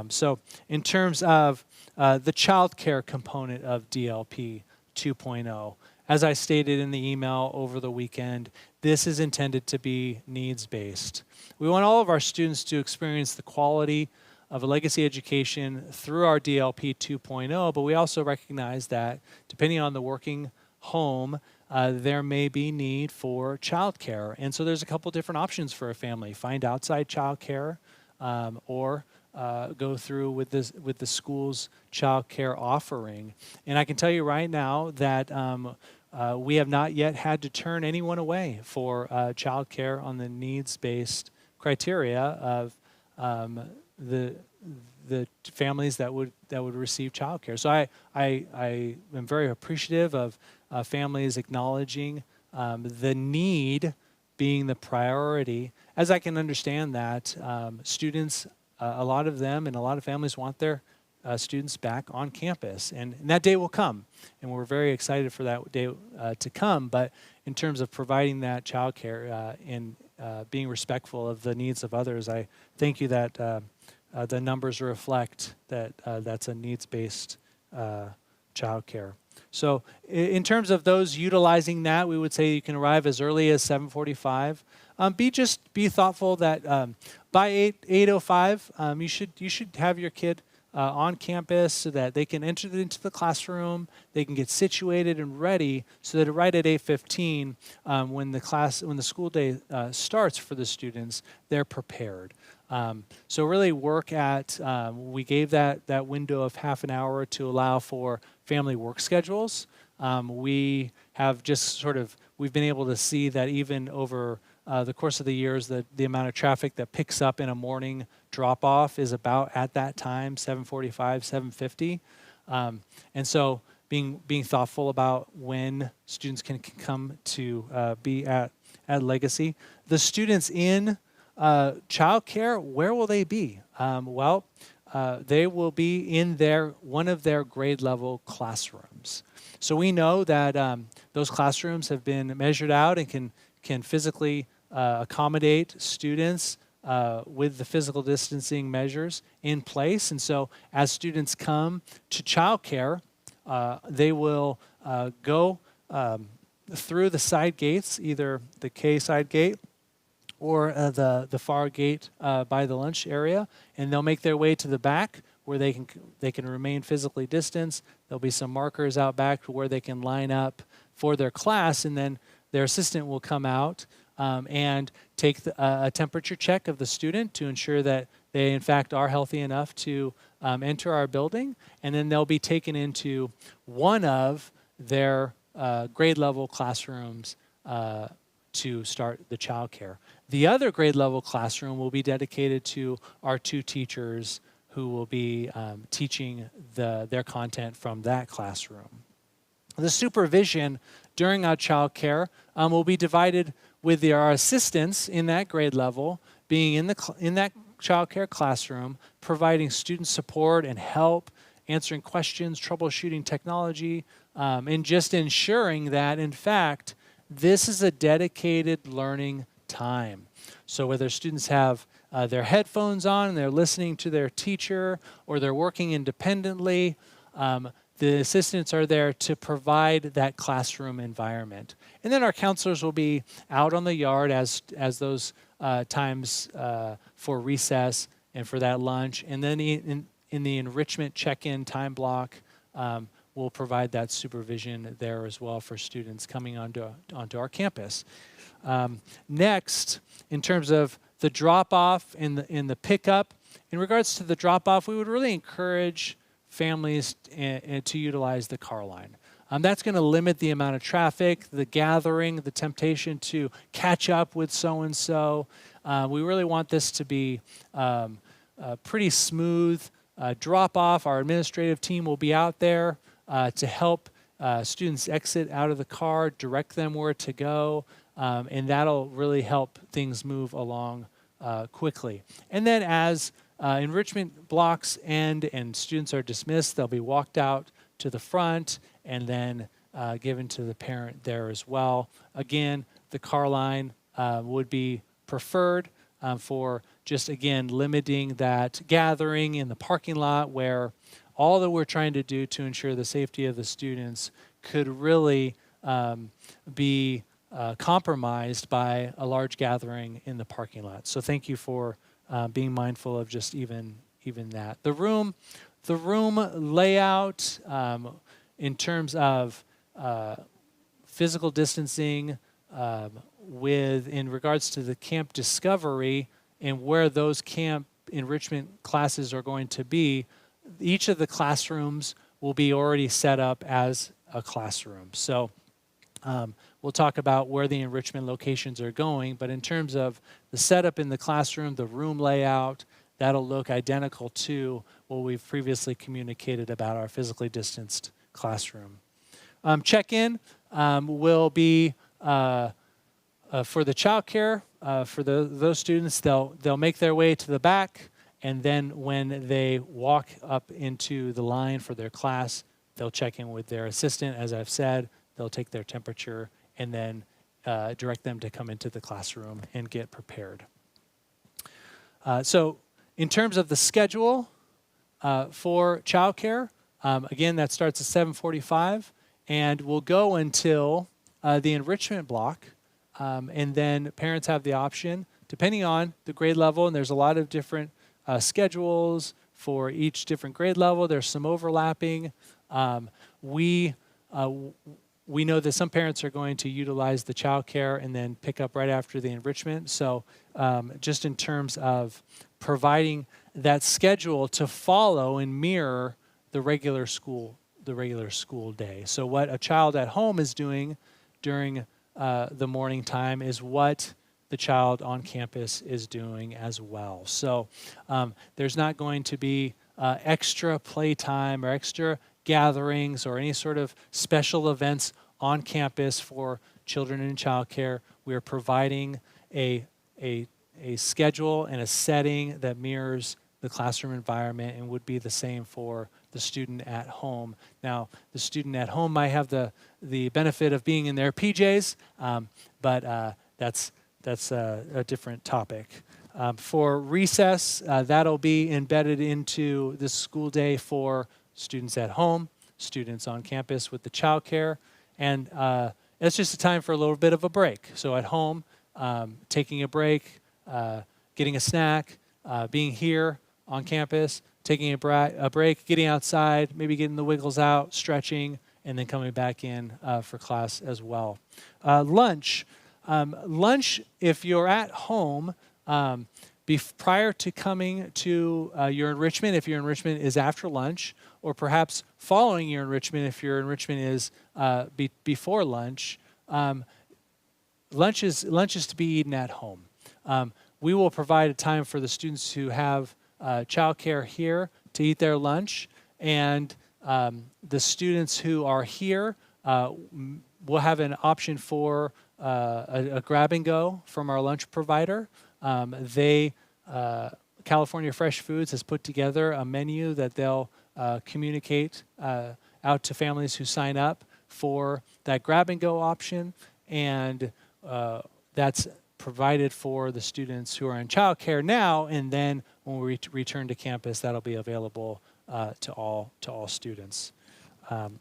So in terms of the child care component of DLP 2.0, as I stated in the email over the weekend, this is intended to be needs-based. We want all of our students to experience the quality of a legacy education through our DLP 2.0, but we also recognize that depending on the working home, there may be need for childcare. And so there's a couple different options for a family. Find outside childcare or go through with the school's childcare offering. And I can tell you right now that we have not yet had to turn anyone away for childcare on the needs-based criteria of the families that would receive childcare. So I am very appreciative of families acknowledging the need being the priority, as I can understand that students, a lot of them and a lot of families want their students back on campus, and that day will come, and we're very excited for that day to come. But in terms of providing that childcare and being respectful of the needs of others, I thank you that the numbers reflect that that's a needs-based childcare. So in terms of those utilizing that, we would say you can arrive as early as 7:45. Be thoughtful that by 8:05 you should have your kid on campus so that they can enter into the classroom, they can get situated and ready, so that right at 8:15, when the school day starts for the students, they're prepared. So really work at, we gave that window of half an hour to allow for family work schedules. We have just we've been able to see that even over the course of the years, the amount of traffic that picks up in a morning drop-off is about at that time, 7:45, 7:50. And so being thoughtful about when students can come to be at Legacy. The students in childcare, where will they be? They will be in one of their grade level classrooms. So we know that those classrooms have been measured out and can physically accommodate students with the physical distancing measures in place. And so as students come to childcare, they will go through the side gates, either the K side gate or the far gate by the lunch area, and they'll make their way to the back where they can remain physically distanced. There'll be some markers out back where they can line up for their class, and then their assistant will come out and take a temperature check of the student to ensure that they in fact are healthy enough to enter our building, and then they'll be taken into one of their grade level classrooms to start the childcare. The other grade level classroom will be dedicated to our 2 teachers who will be teaching their content from that classroom. The supervision during our childcare will be divided with our assistants in that grade level being in that childcare classroom, providing student support and help, answering questions, troubleshooting technology, and just ensuring that, in fact, this is a dedicated learning time. So whether students have their headphones on and they're listening to their teacher, or they're working independently, the assistants are there to provide that classroom environment. And then our counselors will be out on the yard as those times for recess and for that lunch. And then in the enrichment check-in time block, we'll provide that supervision there as well for students coming onto our campus. Next, in terms of the drop-off and the pickup, in regards to the drop-off, we would really encourage families to utilize the car line. That's going to limit the amount of traffic, the gathering, the temptation to catch up with so-and-so. We really want this to be pretty smooth drop-off. Our administrative team will be out there to help students exit out of the car, direct them where to go, and that'll really help things move along quickly. And then as enrichment blocks end and students are dismissed, they'll be walked out to the front and then given to the parent there as well. Again, the car line would be preferred for just, again, limiting that gathering in the parking lot, where all that we're trying to do to ensure the safety of the students could really be compromised by a large gathering in the parking lot. So thank you for being mindful of just even that. The room layout in terms of physical distancing in regards to the camp discovery and where those camp enrichment classes are going to be, each of the classrooms will be already set up as a classroom. So we'll talk about where the enrichment locations are going, but in terms of the setup in the classroom, the room layout, that'll look identical to what we've previously communicated about our physically distanced classroom. Check-in will be for the childcare. For those students, they'll make their way to the back, and then when they walk up into the line for their class, they'll check in with their assistant. As I've said, they'll take their temperature and then direct them to come into the classroom and get prepared. So in terms of the schedule for childcare, again, that starts at 7:45 and will go until the enrichment block. And then parents have the option, depending on the grade level, and there's a lot of different schedules for each different grade level. There's some overlapping. We know that some parents are going to utilize the childcare and then pick up right after the enrichment. So just in terms of providing that schedule to follow and mirror the regular school day. So what a child at home is doing during the morning time is what the child on campus is doing as well. So there's not going to be extra playtime or extra gatherings or any sort of special events on campus for children in childcare. We are providing a schedule and a setting that mirrors the classroom environment and would be the same for the student at home. Now, the student at home might have the benefit of being in their PJs, but that's a different topic. For recess, that'll be embedded into the school day for students at home, students on campus with the childcare, and it's just a time for a little bit of a break. So at home, taking a break, getting a snack, being here on campus, taking a break, getting outside, maybe getting the wiggles out, stretching, and then coming back in for class as well. Lunch, if you're at home, prior to coming to your enrichment, if your enrichment is after lunch, or perhaps following your enrichment if your enrichment is before lunch, lunch is to be eaten at home. We will provide a time for the students who have childcare here to eat their lunch, and the students who are here will have an option for a grab and go from our lunch provider. California Fresh Foods has put together a menu that they'll communicate out to families who sign up for that grab and go option, and that's provided for the students who are in childcare now, and then when we return to campus, that'll be available to all students.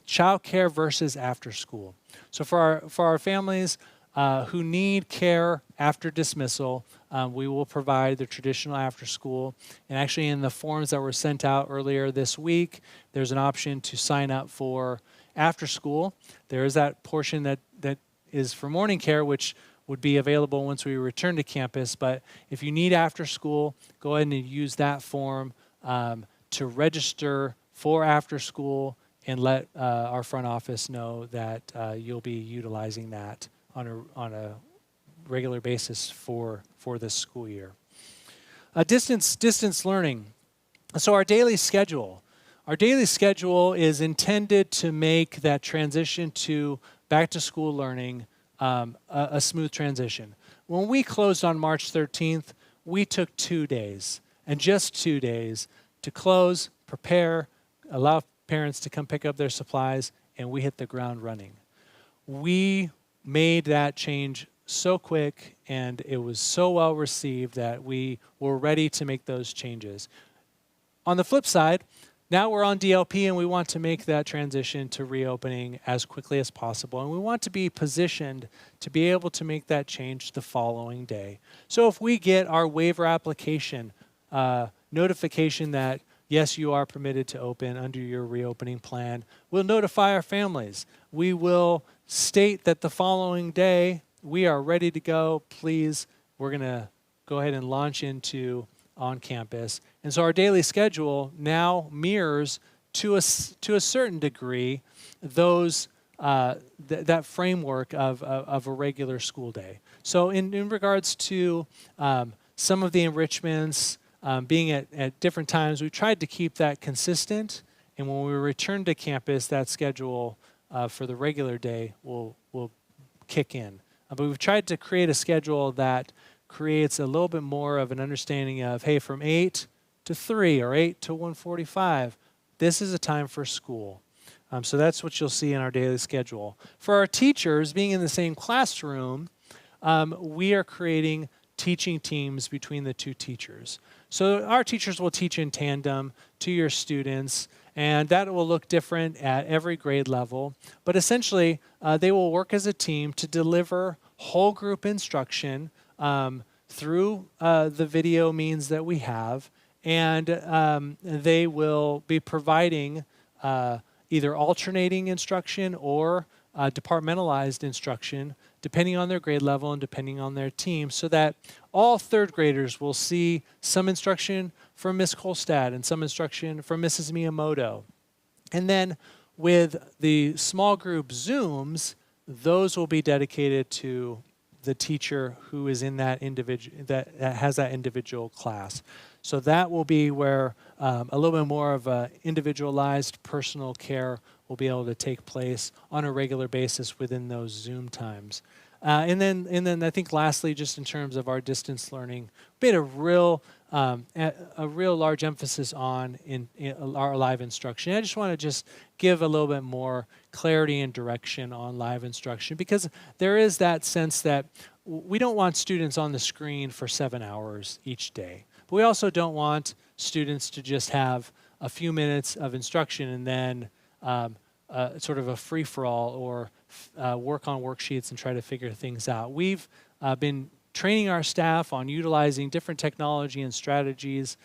Childcare versus after school. So for our families who need care after dismissal, we will provide the traditional after school. And actually in the forms that were sent out earlier this week, there's an option to sign up for after school. There is that portion that is for morning care, which would be available once we return to campus. But if you need after school, go ahead and use that form to register for after school and let our front office know that you'll be utilizing that on a regular basis for this school year. Distance learning. So our daily schedule. Our daily schedule is intended to make that transition to back to school learning a smooth transition. When we closed on March 13th, we took 2 days, and just 2 days, to close, prepare, allow parents to come pick up their supplies, and we hit the ground running. We made that change so quick, and it was so well received that we were ready to make those changes. On the flip side, now we're on DLP and we want to make that transition to reopening as quickly as possible. And we want to be positioned to be able to make that change the following day. So if we get our waiver application notification that, yes, you are permitted to open under your reopening plan, we'll notify our families. We will state that the following day we are ready to go. Please, we're going to go ahead and launch into on campus. And so our daily schedule now mirrors to a certain degree those that framework of a regular school day. So in regards to some of the enrichments being at different times, we tried to keep that consistent. And when we return to campus, that schedule for the regular day will kick in. But we've tried to create a schedule that creates a little bit more of an understanding of, hey, from 8 to 3 or 8 to 1:45, this is a time for school. So that's what you'll see in our daily schedule. For our teachers, being in the same classroom, we are creating teaching teams between the two teachers. So our teachers will teach in tandem to your students, and that will look different at every grade level. But essentially, they will work as a team to deliver whole group instruction through the video means that we have, and they will be providing either alternating instruction or departmentalized instruction, depending on their grade level and depending on their team, so that all third graders will see some instruction from Ms. Kolstad and some instruction from Mrs. Miyamoto. And then with the small group Zooms, those will be dedicated to the teacher who is in that individual that has that individual class. So that will be where a little bit more of a individualized personal care will be able to take place on a regular basis within those Zoom times. And then I think lastly, just in terms of our distance learning, we made a real large emphasis on in our live instruction. I just want to just give a little bit more clarity and direction on live instruction, because there is that sense that we don't want students on the screen for 7 hours each day. But we also don't want students to just have a few minutes of instruction and then sort of a free-for-all or work on worksheets and try to figure things out. We've been training our staff on utilizing different technology and strategies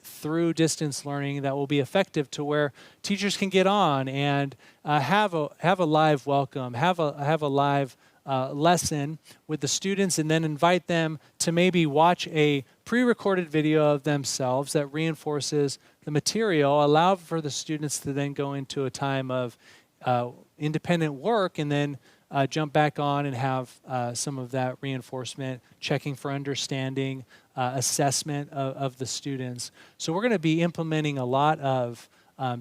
through distance learning that will be effective, to where teachers can get on and have a live welcome, have a live lesson with the students, and then invite them to maybe watch a pre-recorded video of themselves that reinforces the material, allow for the students to then go into a time of independent work, and then jump back on and have some of that reinforcement, checking for understanding, assessment of the students. So we're going to be implementing a lot of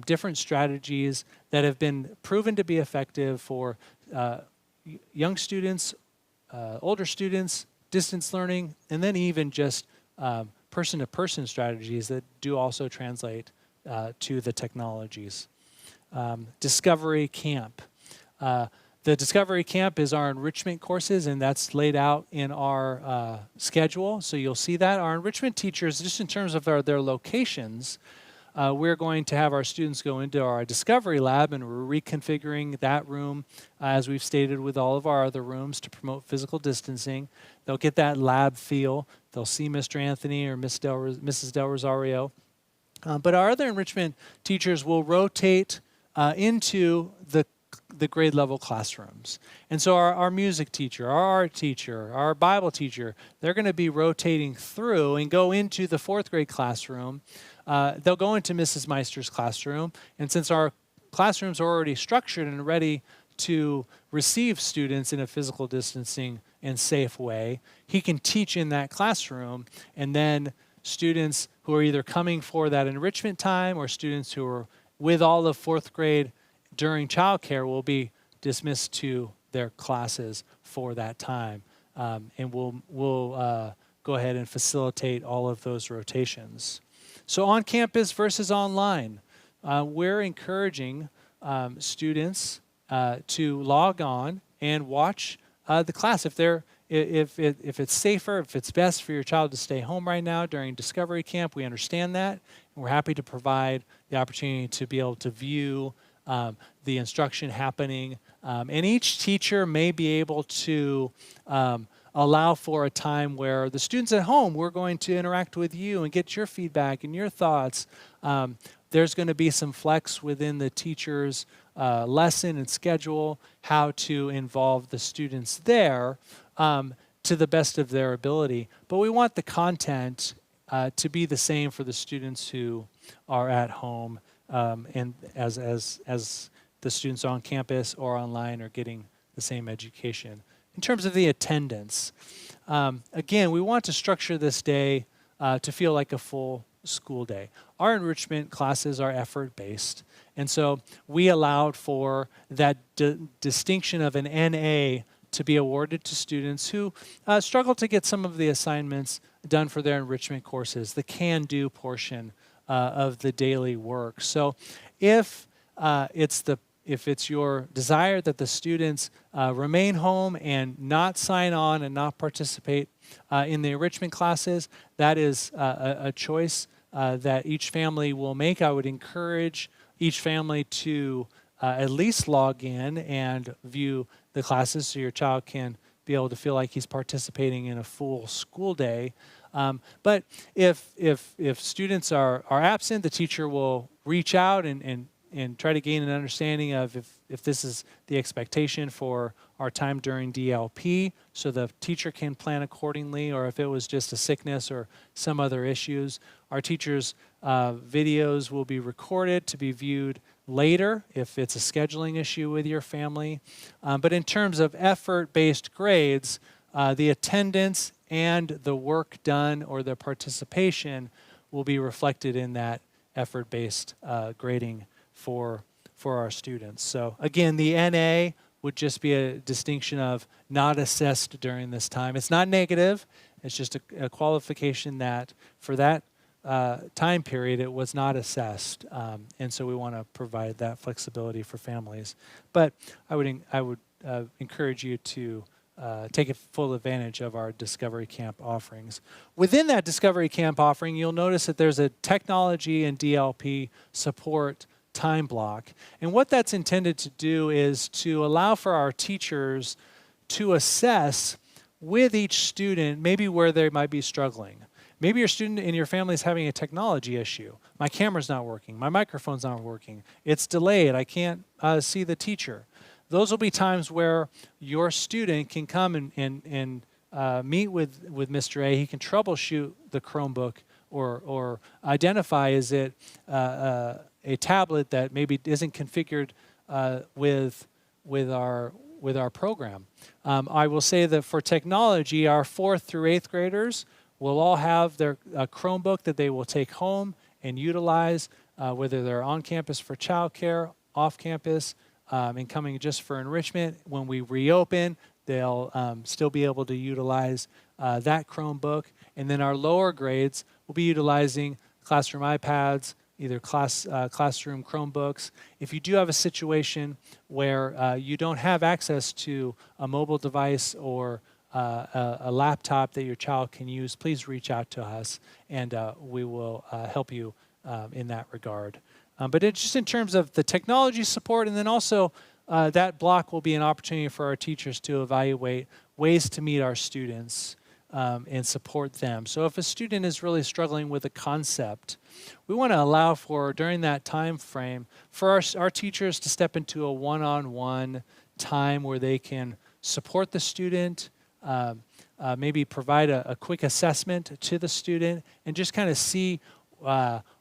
different strategies that have been proven to be effective for young students, older students, distance learning, and then even just person-to-person strategies that do also translate to the technologies. Discovery Camp. The Discovery Camp is our enrichment courses, and that's laid out in our schedule. So you'll see that. Our enrichment teachers, just in terms of their locations, we're going to have our students go into our Discovery Lab, and we're reconfiguring that room, as we've stated with all of our other rooms, to promote physical distancing. They'll get that lab feel. They'll see Mr. Anthony or Mrs. Del Rosario. But our other enrichment teachers will rotate into the grade level classrooms. And so our music teacher, our art teacher, our Bible teacher, they're going to be rotating through and go into the 4th grade classroom. They'll go into Mrs. Meister's classroom. And since our classrooms are already structured and ready to receive students in a physical distancing and safe way, he can teach in that classroom, and then students who are either coming for that enrichment time or students who are with all of 4th grade during childcare will be dismissed to their classes for that time. And we'll go ahead and facilitate all of those rotations. So on campus versus online, we're encouraging students to log on and watch the class. If it's safer, if it's best for your child to stay home right now during Discovery Camp, we understand that. And we're happy to provide the opportunity to be able to view the instruction happening. And each teacher may be able to allow for a time where the students at home, we're going to interact with you and get your feedback and your thoughts. There's going to be some flex within the teacher's lesson and schedule, how to involve the students there to the best of their ability. But we want the content to be the same for the students who are at home, and as the students on campus or online are getting the same education. In terms of the attendance, again, we want to structure this day to feel like a full school day. Our enrichment classes are effort-based, and so we allowed for that distinction of an NA to be awarded to students who struggle to get some of the assignments done for their enrichment courses, the can-do portion of the daily work. So if it's your desire that the students remain home and not sign on and not participate in the enrichment classes, that is a choice that each family will make. I would encourage each family to at least log in and view the classes so your child can be able to feel like he's participating in a full school day. But if students are absent, the teacher will reach out and try to gain an understanding of if this is the expectation for our time during DLP, so the teacher can plan accordingly, or if it was just a sickness or some other issues. Our teachers' videos will be recorded to be viewed later if it's a scheduling issue with your family. But in terms of effort-based grades, the attendance and the work done or the participation will be reflected in that effort-based grading for our students. So again, the NA would just be a distinction of not assessed during this time. It's not negative. It's just a qualification that for that time period, it was not assessed. And so we want to provide that flexibility for families. But I would encourage you to take full advantage of our Discovery Camp offerings. Within that Discovery Camp offering, you'll notice that there's a technology and DLP support time block. And what that's intended to do is to allow for our teachers to assess with each student maybe where they might be struggling. Maybe your student in your family is having a technology issue. My camera's not working. My microphone's not working. It's delayed. I can't see the teacher. Those will be times where your student can come and meet with Mr. A. He can troubleshoot the Chromebook or identify, is it a tablet that maybe isn't configured with our our program. I will say that for technology, our 4th through 8th graders will all have their Chromebook that they will take home and utilize, whether they're on campus for childcare, off campus, and coming just for enrichment. When we reopen, they'll still be able to utilize that Chromebook. And then our lower grades will be utilizing classroom iPads, either classroom Chromebooks. If you do have a situation where you don't have access to a mobile device or a laptop that your child can use, please reach out to us, and we will help you in that regard. But it's just in terms of the technology support, and then also that block will be an opportunity for our teachers to evaluate ways to meet our students and support them. So if a student is really struggling with a concept, we want to allow for, during that time frame, for our teachers to step into a one-on-one time where they can support the student, maybe provide a quick assessment to the student, and just kind of see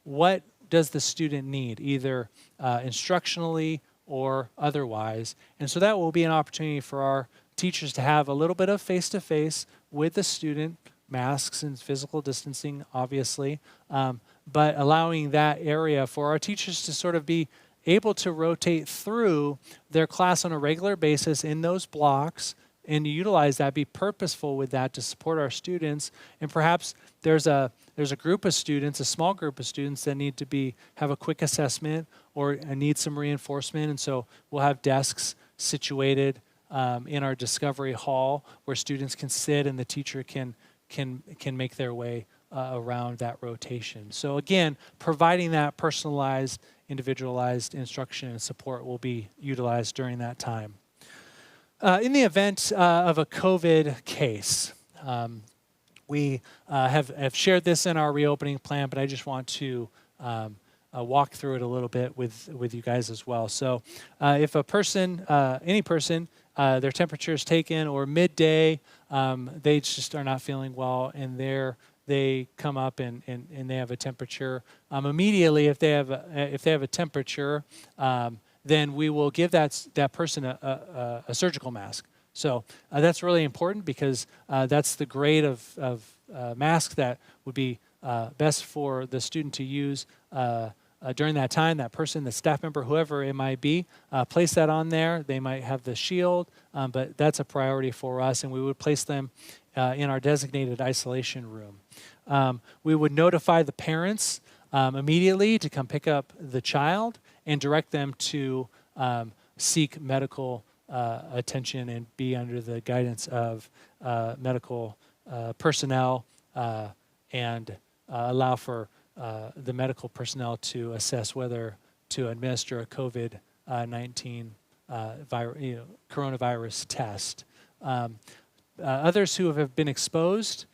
what does the student need, either instructionally or otherwise. And so that will be an opportunity for our teachers to have a little bit of face-to-face with the student, masks and physical distancing, obviously, but allowing that area for our teachers to sort of be able to rotate through their class on a regular basis in those blocks and utilize that, be purposeful with that to support our students. And perhaps there's a group of students, a small group of students that need to have a quick assessment or need some reinforcement. And so we'll have desks situated in our discovery hall where students can sit and the teacher can make their way around that rotation. So again, providing that personalized, individualized instruction and support will be utilized during that time. In the event of a COVID case, we have shared this in our reopening plan, but I just want to walk through it a little bit with you guys as well. So if a person, any person, their temperature is taken or midday, they just are not feeling well, and they come up and they have a temperature. Immediately, if they have a temperature, then we will give that person a surgical mask. So that's really important because that's the grade of mask that would be best for the student to use during that time. That person, the staff member, whoever it might be, place that on there. They might have the shield, but that's a priority for us, and we would place them in our designated isolation room. We would notify the parents immediately to come pick up the child and direct them to seek medical attention and be under the guidance of medical personnel and allow for the medical personnel to assess whether to administer a COVID-19 coronavirus test. Others who have been exposed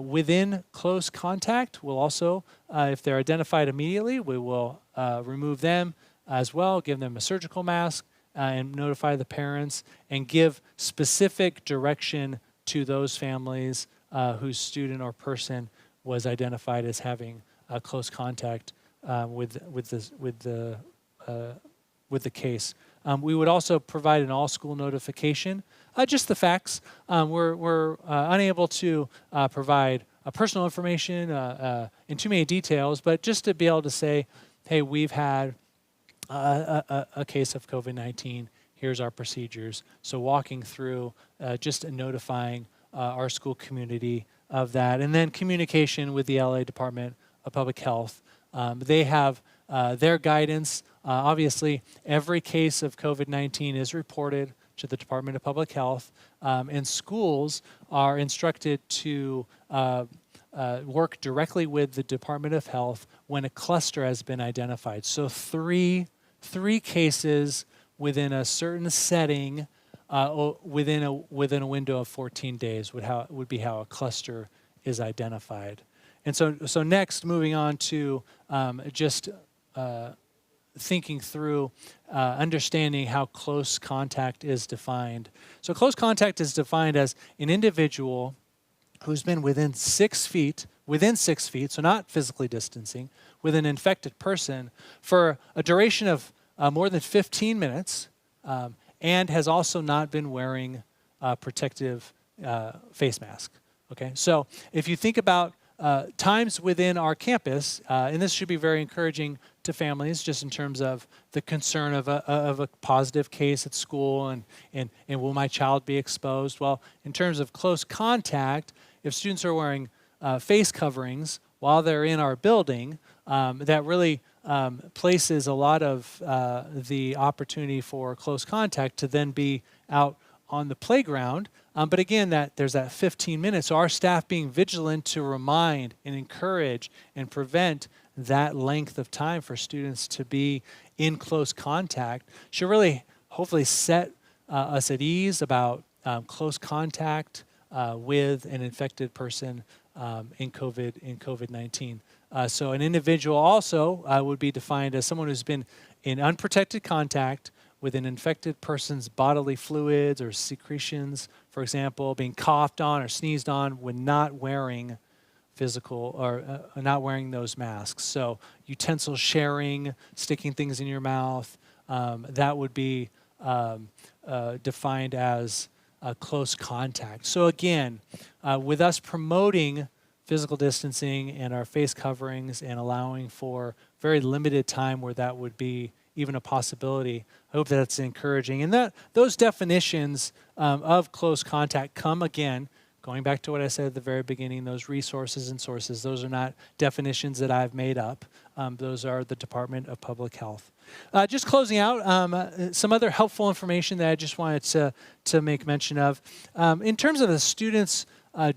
within close contact will also, if they're identified immediately, we will remove them as well, give them a surgical mask, and notify the parents, and give specific direction to those families whose student or person was identified as having close contact with the case. We would also provide an all-school notification, just the facts. We're unable to provide personal information in too many details, but just to be able to say, hey, we've had a case of COVID-19, here's our procedures. So walking through, just notifying our school community of that. And then communication with the LA Department of Public Health. They have their guidance. Obviously, every case of COVID-19 is reported to the Department of Public Health, and schools are instructed to work directly with the Department of Health when a cluster has been identified. So three cases within a certain setting within a window of 14 days would be how a cluster is identified. And so next, moving on to just thinking through understanding how close contact is defined. So close contact is defined as an individual who's been within 6 feet, so not physically distancing, with an infected person for a duration of more than 15 minutes and has also not been wearing a protective face mask. Okay, so if you think about times within our campus, and this should be very encouraging to families just in terms of the concern of a positive case at school and will my child be exposed? Well, in terms of close contact, if students are wearing face coverings while they're in our building, that really places a lot of the opportunity for close contact to then be out on the playground. But again, there's that 15 minutes. So our staff being vigilant to remind and encourage and prevent that length of time for students to be in close contact should really hopefully set us at ease about close contact with an infected person in COVID-19. So an individual also would be defined as someone who's been in unprotected contact with an infected person's bodily fluids or secretions, for example, being coughed on or sneezed on when not wearing physical or not wearing those masks. So utensil sharing, sticking things in your mouth, that would be defined as close contact. So again, with us promoting physical distancing and our face coverings and allowing for very limited time where that would be even a possibility, I hope that's encouraging. And those definitions of close contact come again, going back to what I said at the very beginning, those resources and sources, those are not definitions that I've made up. Those are the Department of Public Health. Just closing out, some other helpful information that I just wanted to make mention of. In terms of the students'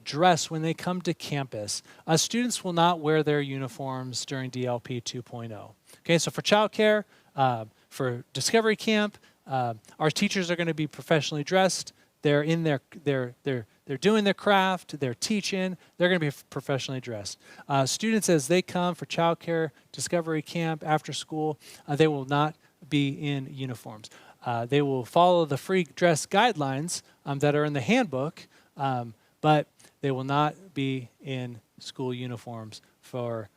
dress when they come to campus, students will not wear their uniforms during DLP 2.0. Okay, so for childcare, for Discovery Camp, our teachers are going to be professionally dressed. They're in they're doing their craft, they're teaching, they're going to be professionally dressed. Students, as they come for childcare, Discovery Camp, after school, they will not be in uniforms. They will follow the free dress guidelines that are in the handbook, but they will not be in school uniforms for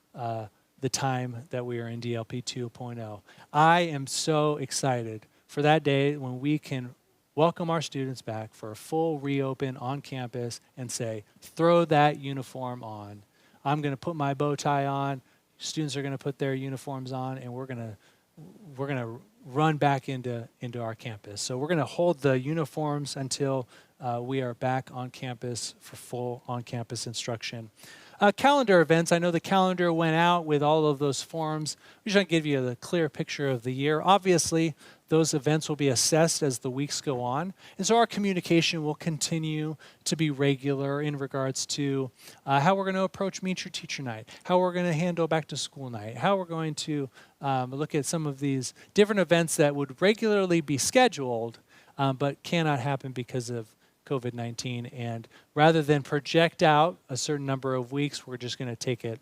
the time that we are in DLP 2.0. I am so excited for that day when we can welcome our students back for a full reopen on campus and say, throw that uniform on. I'm going to put my bow tie on. Students are going to put their uniforms on, and we're going to run back into our campus. So we're going to hold the uniforms until we are back on campus for full on-campus instruction. Calendar events. I know the calendar went out with all of those forms. We just want to give you a clear picture of the year. Obviously, those events will be assessed as the weeks go on. And so our communication will continue to be regular in regards to how we're going to approach Meet Your Teacher Night, how we're going to handle Back to School Night, how we're going to look at some of these different events that would regularly be scheduled but cannot happen because of COVID-19. And rather than project out a certain number of weeks, we're just going to take it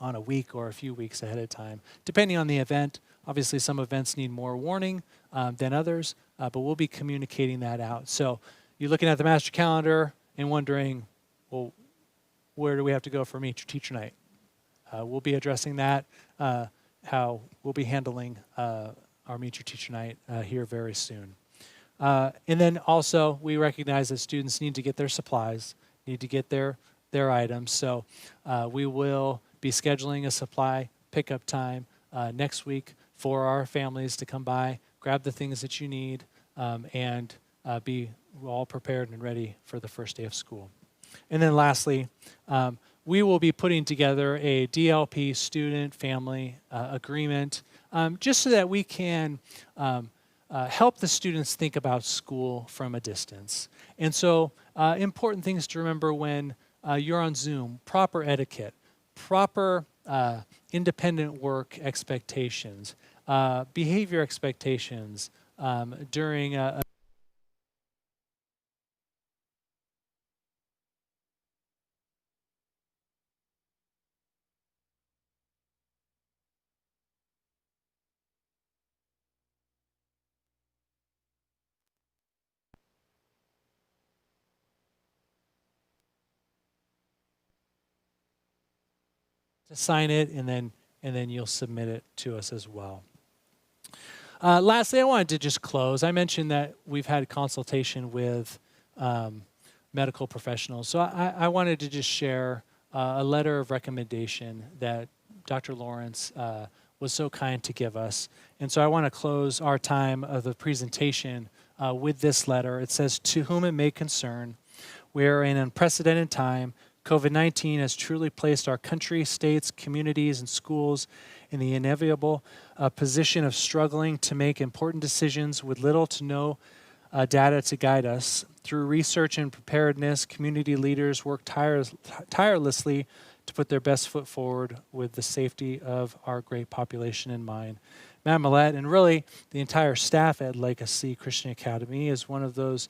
on a week or a few weeks ahead of time, depending on the event. Obviously, some events need more warning than others, but we'll be communicating that out. So you're looking at the master calendar and wondering, well, where do we have to go for Meet Your Teacher Night? We'll be addressing that, how we'll be handling our Meet Your Teacher Night here very soon. And then also, we recognize that students need to get their supplies, need to get their items. So we will be scheduling a supply pickup time next week for our families to come by, grab the things that you need, and be all prepared and ready for the first day of school. And then lastly, we will be putting together a DLP student family agreement just so that we can help the students think about school from a distance. And so important things to remember when you're on Zoom: proper etiquette, proper independent work expectations, behavior expectations during to sign it, and then you'll submit it to us as well. Lastly, I wanted to just close. I mentioned that we've had consultation with medical professionals. So I wanted to just share a letter of recommendation that Dr. Lawrence was so kind to give us. And so I want to close our time of the presentation with this letter. It says, "To whom it may concern, we are in an unprecedented time. COVID-19 has truly placed our country, states, communities, and schools in the inevitable position of struggling to make important decisions with little to no data to guide us. Through research and preparedness, community leaders work tirelessly to put their best foot forward with the safety of our great population in mind." Matt Millett and really the entire staff at Legacy Christian Academy is one of those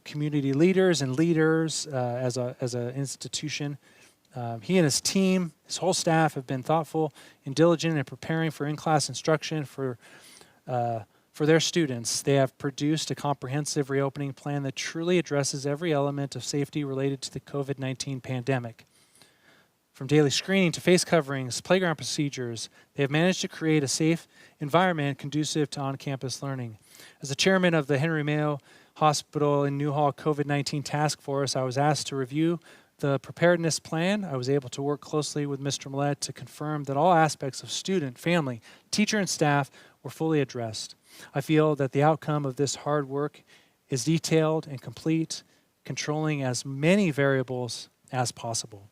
community leaders and leaders as an institution. He and his team, his whole staff, have been thoughtful and diligent in preparing for in-class instruction for their students. They have produced a comprehensive reopening plan that truly addresses every element of safety related to the COVID-19 pandemic. From daily screening to face coverings, playground procedures, they have managed to create a safe environment conducive to on-campus learning. As the chairman of the Henry Mayo Hospital in Newhall COVID-19 Task Force, I was asked to review the preparedness plan. I was able to work closely with Mr. Millett to confirm that all aspects of student, family, teacher, and staff were fully addressed. I feel that the outcome of this hard work is detailed and complete, controlling as many variables as possible.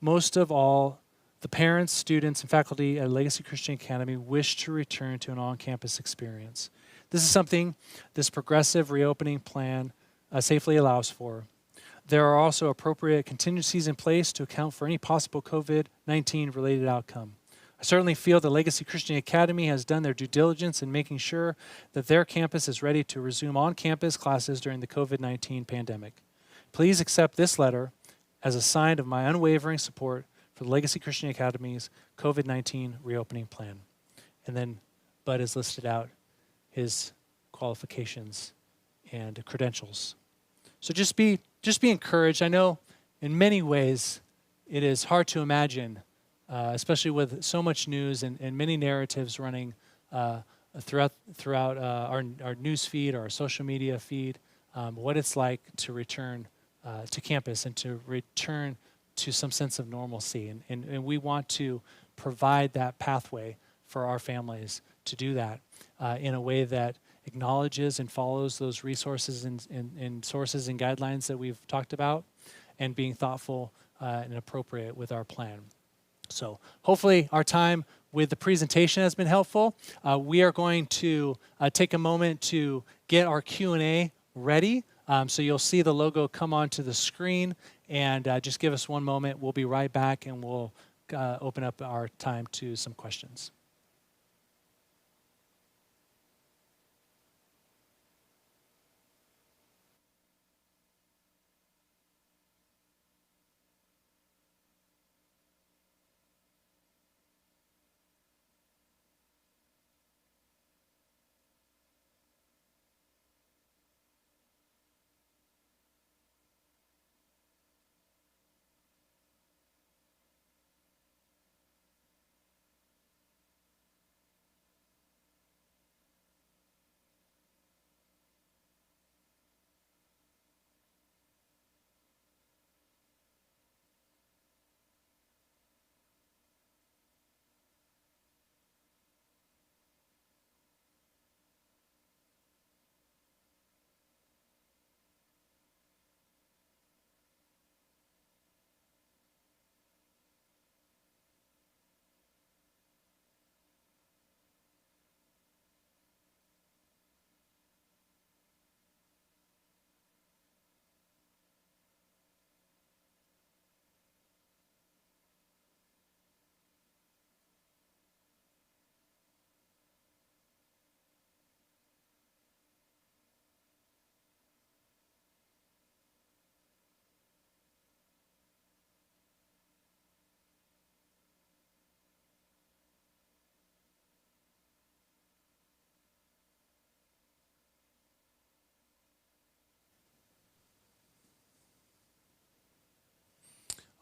Most of all, the parents, students, and faculty at Legacy Christian Academy wish to return to an on-campus experience. This is something this progressive reopening plan safely allows for. There are also appropriate contingencies in place to account for any possible COVID-19 related outcome. I certainly feel that Legacy Christian Academy has done their due diligence in making sure that their campus is ready to resume on-campus classes during the COVID-19 pandemic. Please accept this letter as a sign of my unwavering support for the Legacy Christian Academy's COVID-19 reopening plan. And then Bud has listed out his qualifications and credentials. So just be encouraged. I know in many ways it is hard to imagine, especially with so much news and many narratives running throughout our news feed or our social media feed, what it's like to return to campus and to return to some sense of normalcy. And we want to provide that pathway for our families to do that in a way that acknowledges and follows those resources and sources and guidelines that we've talked about, and being thoughtful and appropriate with our plan. So hopefully our time with the presentation has been helpful. We are going to take a moment to get our Q&A ready. So you'll see the logo come onto the screen, and just give us one moment. We'll be right back, and we'll open up our time to some questions.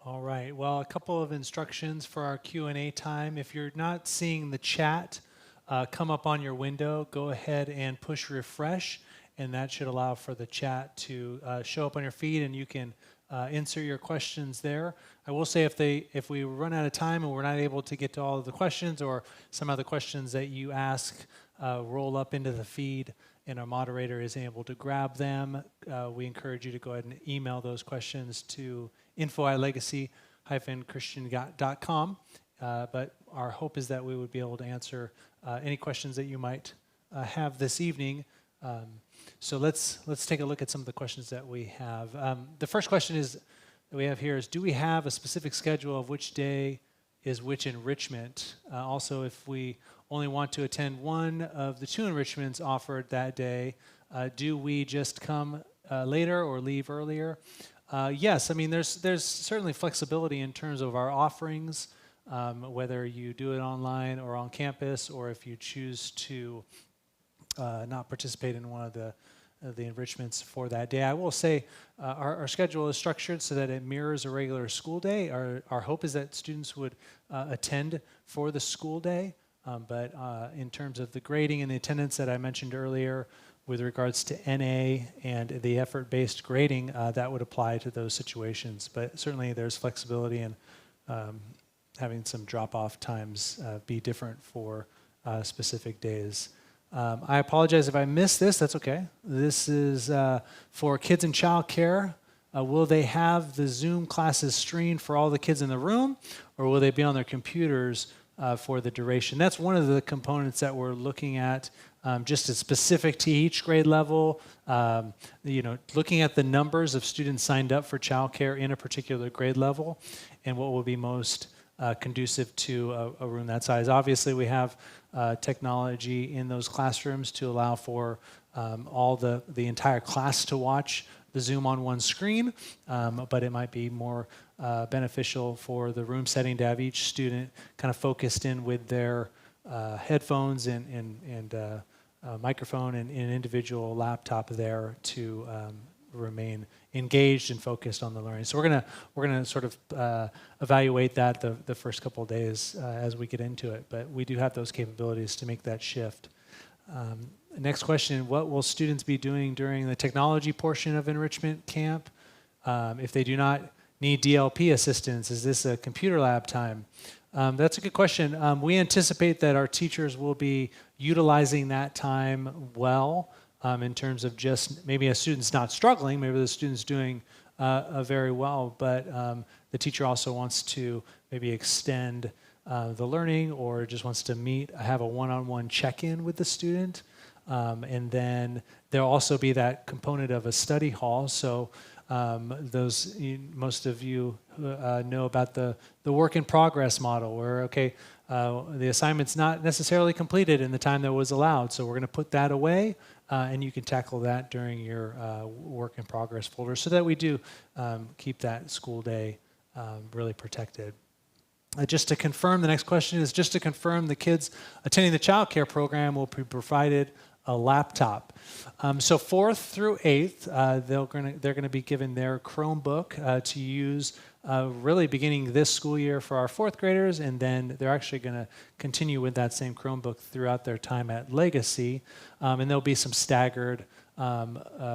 All right. Well, a couple of instructions for our Q&A time. If you're not seeing the chat come up on your window, go ahead and push refresh, and that should allow for the chat to show up on your feed, and you can insert your questions there. I will say if we run out of time and we're not able to get to all of the questions, or some of the questions that you ask roll up into the feed and our moderator is able to grab them, we encourage you to go ahead and email those questions to info@legacy-christian.com. But our hope is that we would be able to answer any questions that you might have this evening. So let's take a look at some of the questions that we have. The first question that we have here is, do we have a specific schedule of which day is which enrichment? Also, if we only want to attend one of the two enrichments offered that day, do we just come later or leave earlier? Yes, I mean, there's certainly flexibility in terms of our offerings, whether you do it online or on campus, or if you choose to not participate in one of the enrichments for that day. I will say our schedule is structured so that it mirrors a regular school day. Our hope is that students would attend for the school day, but in terms of the grading and the attendance that I mentioned earlier with regards to NA and the effort-based grading, that would apply to those situations. But certainly there's flexibility in having some drop-off times be different for specific days. I apologize if I missed this. That's okay. This is for kids in child care. Will they have the Zoom classes streamed for all the kids in the room, or will they be on their computers for the duration? That's one of the components that we're looking at, just as specific to each grade level. Looking at the numbers of students signed up for child care in a particular grade level, and what will be most conducive to a room that size. Obviously, we have technology in those classrooms to allow for all the entire class to watch the Zoom on one screen, but it might be more beneficial for the room setting to have each student kind of focused in with their headphones and microphone and an individual laptop there to remain engaged and focused on the learning. So we're gonna sort of evaluate that the first couple of days as we get into it. But we do have those capabilities to make that shift. Next question: what will students be doing during the technology portion of enrichment camp? If they do not need DLP assistance, is this a computer lab time? That's a good question. We anticipate that our teachers will be utilizing that time well. In terms of just maybe a student's not struggling, maybe the student's doing very well, but the teacher also wants to maybe extend the learning, or just wants to have a one-on-one check-in with the student. And then there'll also be that component of a study hall. So most of you know about the work in progress model, where the assignment's not necessarily completed in the time that was allowed, so we're going to put that away. And you can tackle that during your work in progress folder, so that we do keep that school day really protected. Just to confirm, the next question is just to confirm the kids attending the child care program will be provided a laptop. So 4th through 8th, they're going to be given their Chromebook to use really beginning this school year for our 4th graders, and then they're actually going to continue with that same Chromebook throughout their time at Legacy. And there'll be some staggered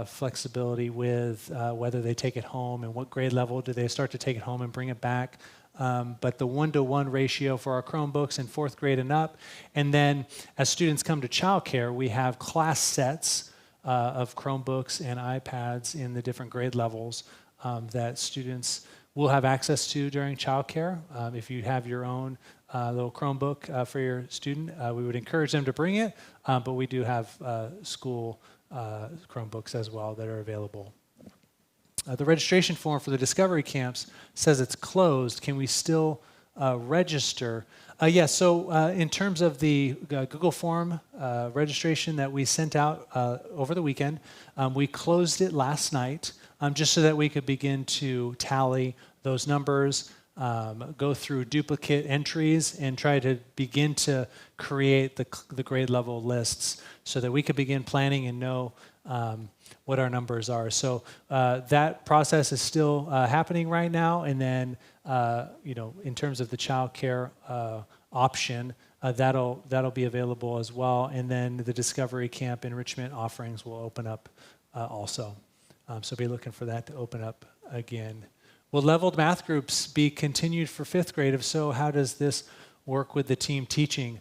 flexibility with whether they take it home and what grade level do they start to take it home and bring it back. But the 1-to-1 ratio for our Chromebooks in 4th grade and up. And then as students come to childcare, we have class sets of Chromebooks and iPads in the different grade levels that students will have access to during childcare. If you have your own little Chromebook for your student, we would encourage them to bring it, but we do have school Chromebooks as well that are available. The registration form for the Discovery Camps says it's closed. Can we still register? Yes, so in terms of the Google form registration that we sent out over the weekend, we closed it last night just so that we could begin to tally those numbers, go through duplicate entries, and try to begin to create the grade level lists so that we could begin planning and know what our numbers are. So that process is still happening right now. And then, in terms of the child care option, that'll be available as well. And then the Discovery Camp Enrichment offerings will open up also. So be looking for that to open up again. Will leveled math groups be continued for 5th grade? If so, how does this work with the team teaching?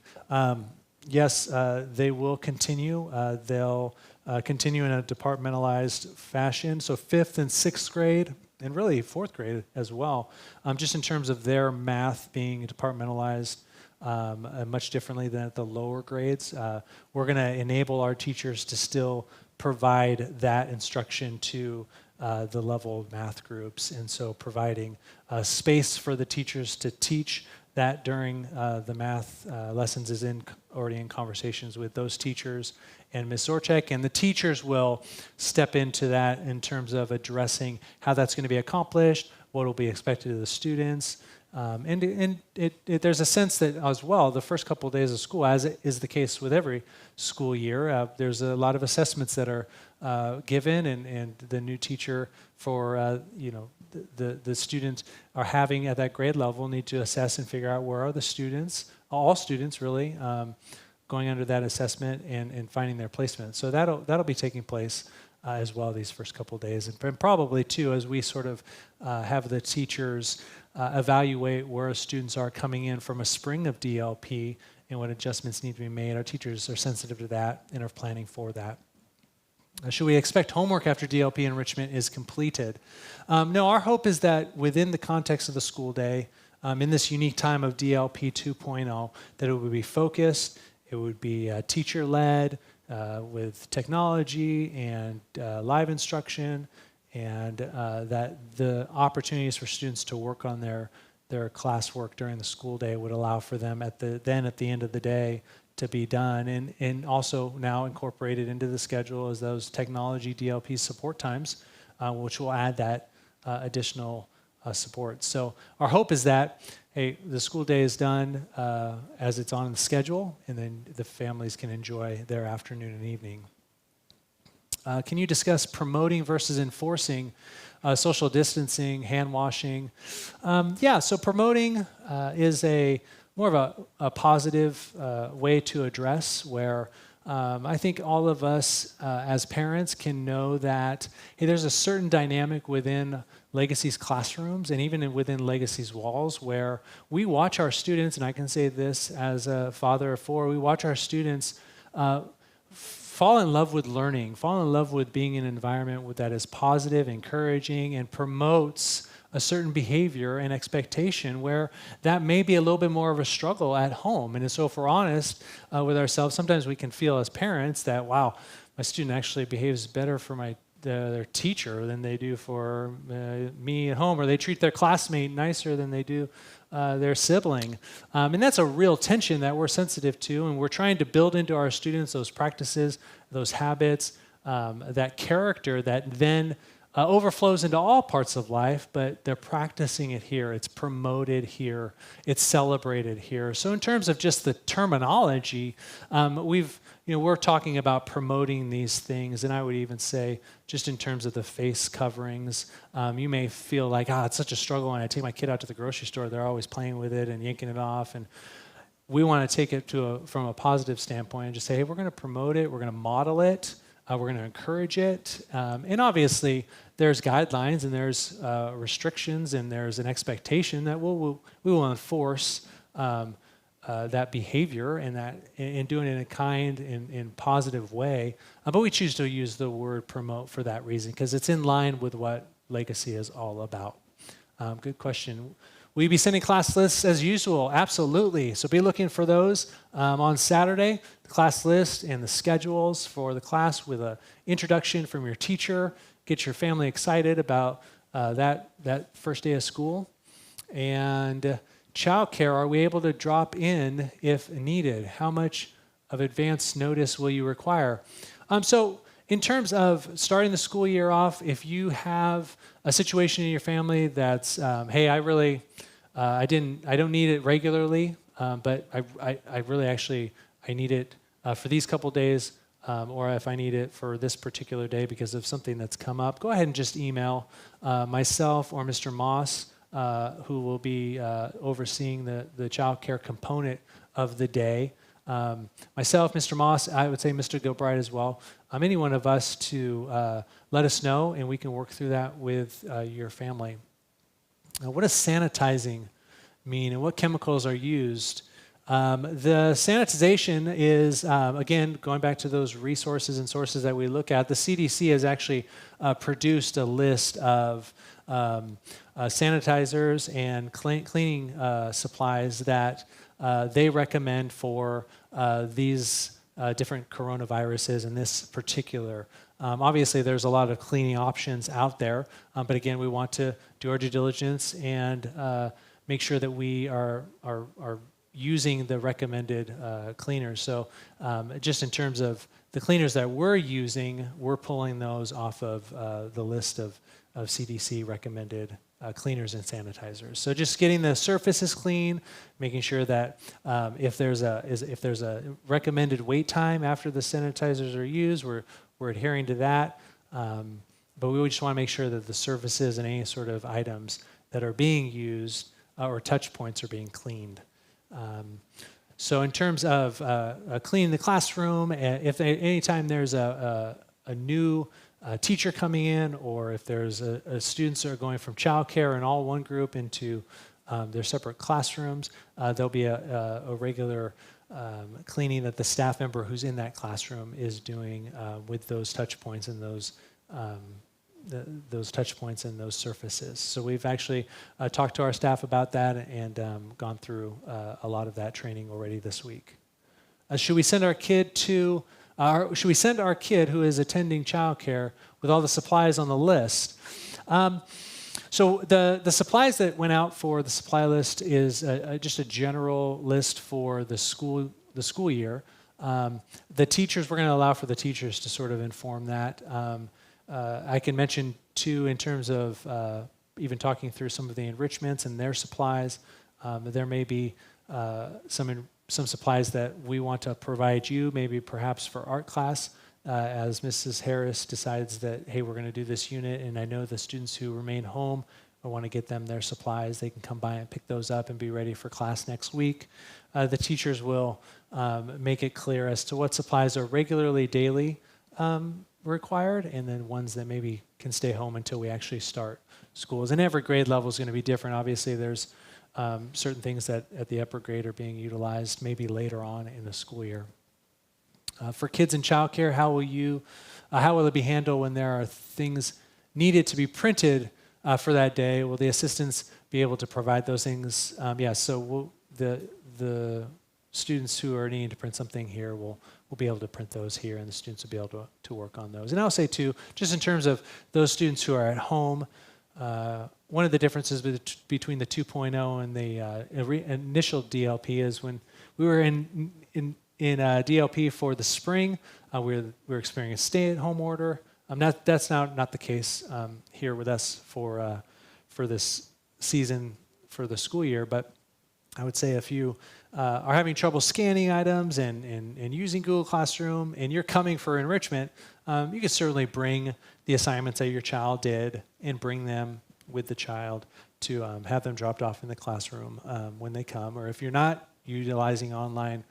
Yes, they will continue. They'll continue in a departmentalized fashion. So 5th and 6th grade, and really 4th grade as well, just in terms of their math being departmentalized much differently than at the lower grades. We're going to enable our teachers to still provide that instruction to the level math groups, and so providing space for the teachers to teach that during the math lessons is already in conversations with those teachers and Ms. Zorchek, and the teachers will step into that in terms of addressing how that's going to be accomplished, what will be expected of the students. There's a sense that as well, the first couple of days of school, as is the case with every school year, there's a lot of assessments that are given, and the new teacher for the students are having at that grade level need to assess and figure out where are the students, all students really, going under that assessment and finding their placement. So that'll be taking place as well these first couple of days, and probably too as we sort of have the teachers evaluate where students are coming in from a spring of DLP and what adjustments need to be made. Our teachers are sensitive to that and are planning for that. Should we expect homework after DLP enrichment is completed? No, our hope is that within the context of the school day, in this unique time of DLP 2.0, that it would be focused, it would be teacher-led with technology and live instruction, and that the opportunities for students to work on their classwork during the school day would allow for them at the end of the day to be done, and also now incorporated into the schedule as those technology DLP support times, which will add that additional support. So our hope is that, hey, the school day is done as it's on the schedule, and then the families can enjoy their afternoon and evening. Can you discuss promoting versus enforcing social distancing, hand washing? So promoting is more of a positive way to address, where I think all of us as parents can know that, hey, there's a certain dynamic within Legacy's classrooms and even within Legacy's walls where we watch our students, and I can say this as a father of 4, we watch our students fall in love with learning, fall in love with being in an environment that is positive, encouraging, and promotes a certain behavior and expectation where that may be a little bit more of a struggle at home. And so if we're honest with ourselves, sometimes we can feel as parents that, wow, my student actually behaves better for their teacher than they do for me at home, or they treat their classmate nicer than they do their sibling. And that's a real tension that we're sensitive to, and we're trying to build into our students those practices, those habits, that character that then overflows into all parts of life, but they're practicing it here. It's promoted here. It's celebrated here. So in terms of just the terminology, we're talking about promoting these things, and I would even say just in terms of the face coverings, you may feel like, it's such a struggle when I take my kid out to the grocery store. They're always playing with it and yanking it off, and we want to take it from a positive standpoint and just say, hey, we're going to promote it, we're going to model it, we're going to encourage it, and obviously there's guidelines and there's restrictions and there's an expectation that we will enforce that behavior and doing it in a kind and positive way. But we choose to use the word promote for that reason because it's in line with what Legacy is all about. Good question. Will you be sending class lists as usual? Absolutely. So be looking for those on Saturday, the class list and the schedules for the class with an introduction from your teacher. Get your family excited about that first day of school. And childcare, are we able to drop in if needed? How much of advance notice will you require? So in terms of starting the school year off, if you have a situation in your family that's, hey, I don't need it regularly, but I really actually need it for these couple days, or if I need it for this particular day because of something that's come up, go ahead and just email myself or Mr. Moss who will be overseeing the child care component of the day. Myself, Mr. Moss, I would say Mr. Gilbride as well. Any one of us to let us know, and we can work through that with your family. Now, what does sanitizing mean, and what chemicals are used? The sanitization is, again, going back to those resources and sources that we look at, the CDC has actually produced a list of sanitizers and cleaning supplies that they recommend for these different coronaviruses in this particular. Obviously, there's a lot of cleaning options out there, but again, we want to do our due diligence and make sure that we are using the recommended cleaners. So just in terms of the cleaners that we're using, we're pulling those off of the list of CDC recommended cleaners and sanitizers. So just getting the surfaces clean, making sure that if there's a recommended wait time after the sanitizers are used, we're adhering to that. But we just want to make sure that the surfaces and any sort of items that are being used or touch points are being cleaned. So in terms of cleaning the classroom, if anytime there's a new teacher coming in, or if there's students that are going from childcare in all one group into their separate classrooms, there'll be a regular cleaning that the staff member who's in that classroom is doing with those touch points and those touch points and those surfaces. So we've actually talked to our staff about that and gone through a lot of that training already this week. Should we send our kid who is attending childcare with all the supplies on the list? So the supplies that went out for the supply list is just a general list for the school year. The teachers, we're going to allow for the teachers to sort of inform that. I can mention too, in terms of even talking through some of the enrichments and their supplies, there may be some supplies that we want to provide you, maybe perhaps for art class, as Mrs. Harris decides that, hey, we're going to do this unit, and I know the students who remain home, I want to get them their supplies. They can come by and pick those up and be ready for class next week. The teachers will make it clear as to what supplies are regularly, daily required, and then ones that maybe can stay home until we actually start schools. And every grade level is going to be different. Obviously, there's certain things that at the upper grade are being utilized maybe later on in the school year. For kids in childcare, how will it be handled when there are things needed to be printed for that day? Will the assistants be able to provide those things? So the students who are needing to print something here will be able to print those here, and the students will be able to work on those. And I'll say too, just in terms of those students who are at home, one of the differences between the 2.0 and the initial DLP is when we were in DLP for the spring, we were experiencing a stay-at-home order. That's now not the case here with us for this season for the school year, but I would say if you are having trouble scanning items and using Google Classroom, and you're coming for enrichment, you can certainly bring the assignments that your child did and bring them with the child to have them dropped off in the classroom when they come. Or if you're not utilizing online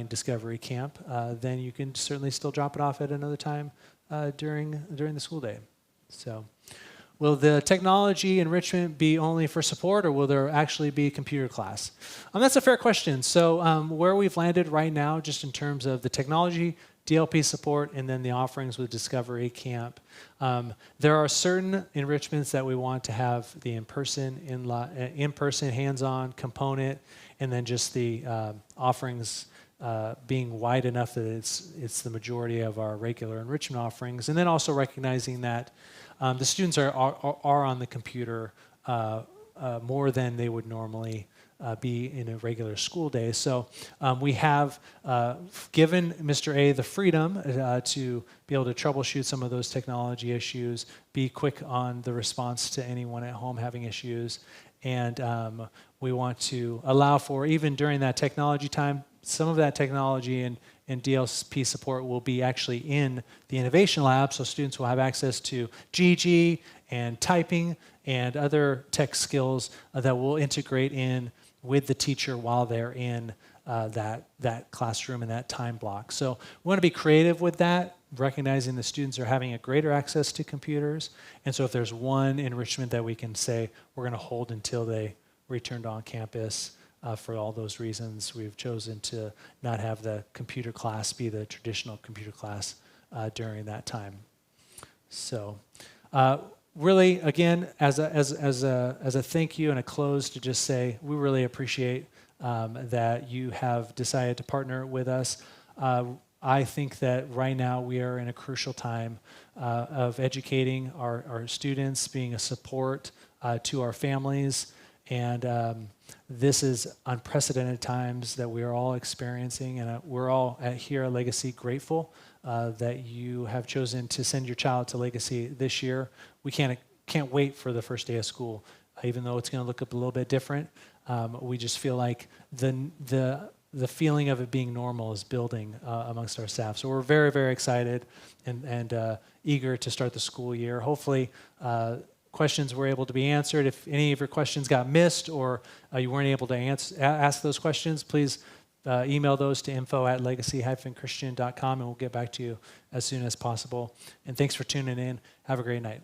Discovery Camp, then you can certainly still drop it off at another time during the school day. So, will the technology enrichment be only for support, or will there actually be computer class? That's a fair question. So where we've landed right now, just in terms of the technology, DLP support, and then the offerings with Discovery Camp, there are certain enrichments that we want to have the in-person hands-on component, and then just the offerings being wide enough that it's the majority of our regular enrichment offerings, and then also recognizing that the students are on the computer more than they would normally be in a regular school day. So we have given Mr. A the freedom to be able to troubleshoot some of those technology issues, be quick on the response to anyone at home having issues, and we want to allow for, even during that technology time, some of that technology and DLP support will be actually in the innovation lab, so students will have access to GG and typing and other tech skills that will integrate in with the teacher while they're in that classroom and that time block. So we want to be creative with that, recognizing the students are having a greater access to computers. And so if there's one enrichment that we can say we're going to hold until they return to on campus, for all those reasons, we've chosen to not have the computer class be the traditional computer class during that time. So really, again, as a thank you and a close, to just say we really appreciate that you have decided to partner with us. I think that right now we are in a crucial time of educating our students, being a support to our families, and this is unprecedented times that we are all experiencing, and we're all here at Legacy grateful that you have chosen to send your child to Legacy this year. We can't wait for the first day of school, even though it's going to look a little bit different. We just feel like the feeling of it being normal is building amongst our staff. So we're very, very excited and eager to start the school year. Hopefully, questions were able to be answered. If any of your questions got missed or you weren't able to ask those questions, please email those to info@legacy-christian.com, and we'll get back to you as soon as possible. And thanks for tuning in. Have a great night.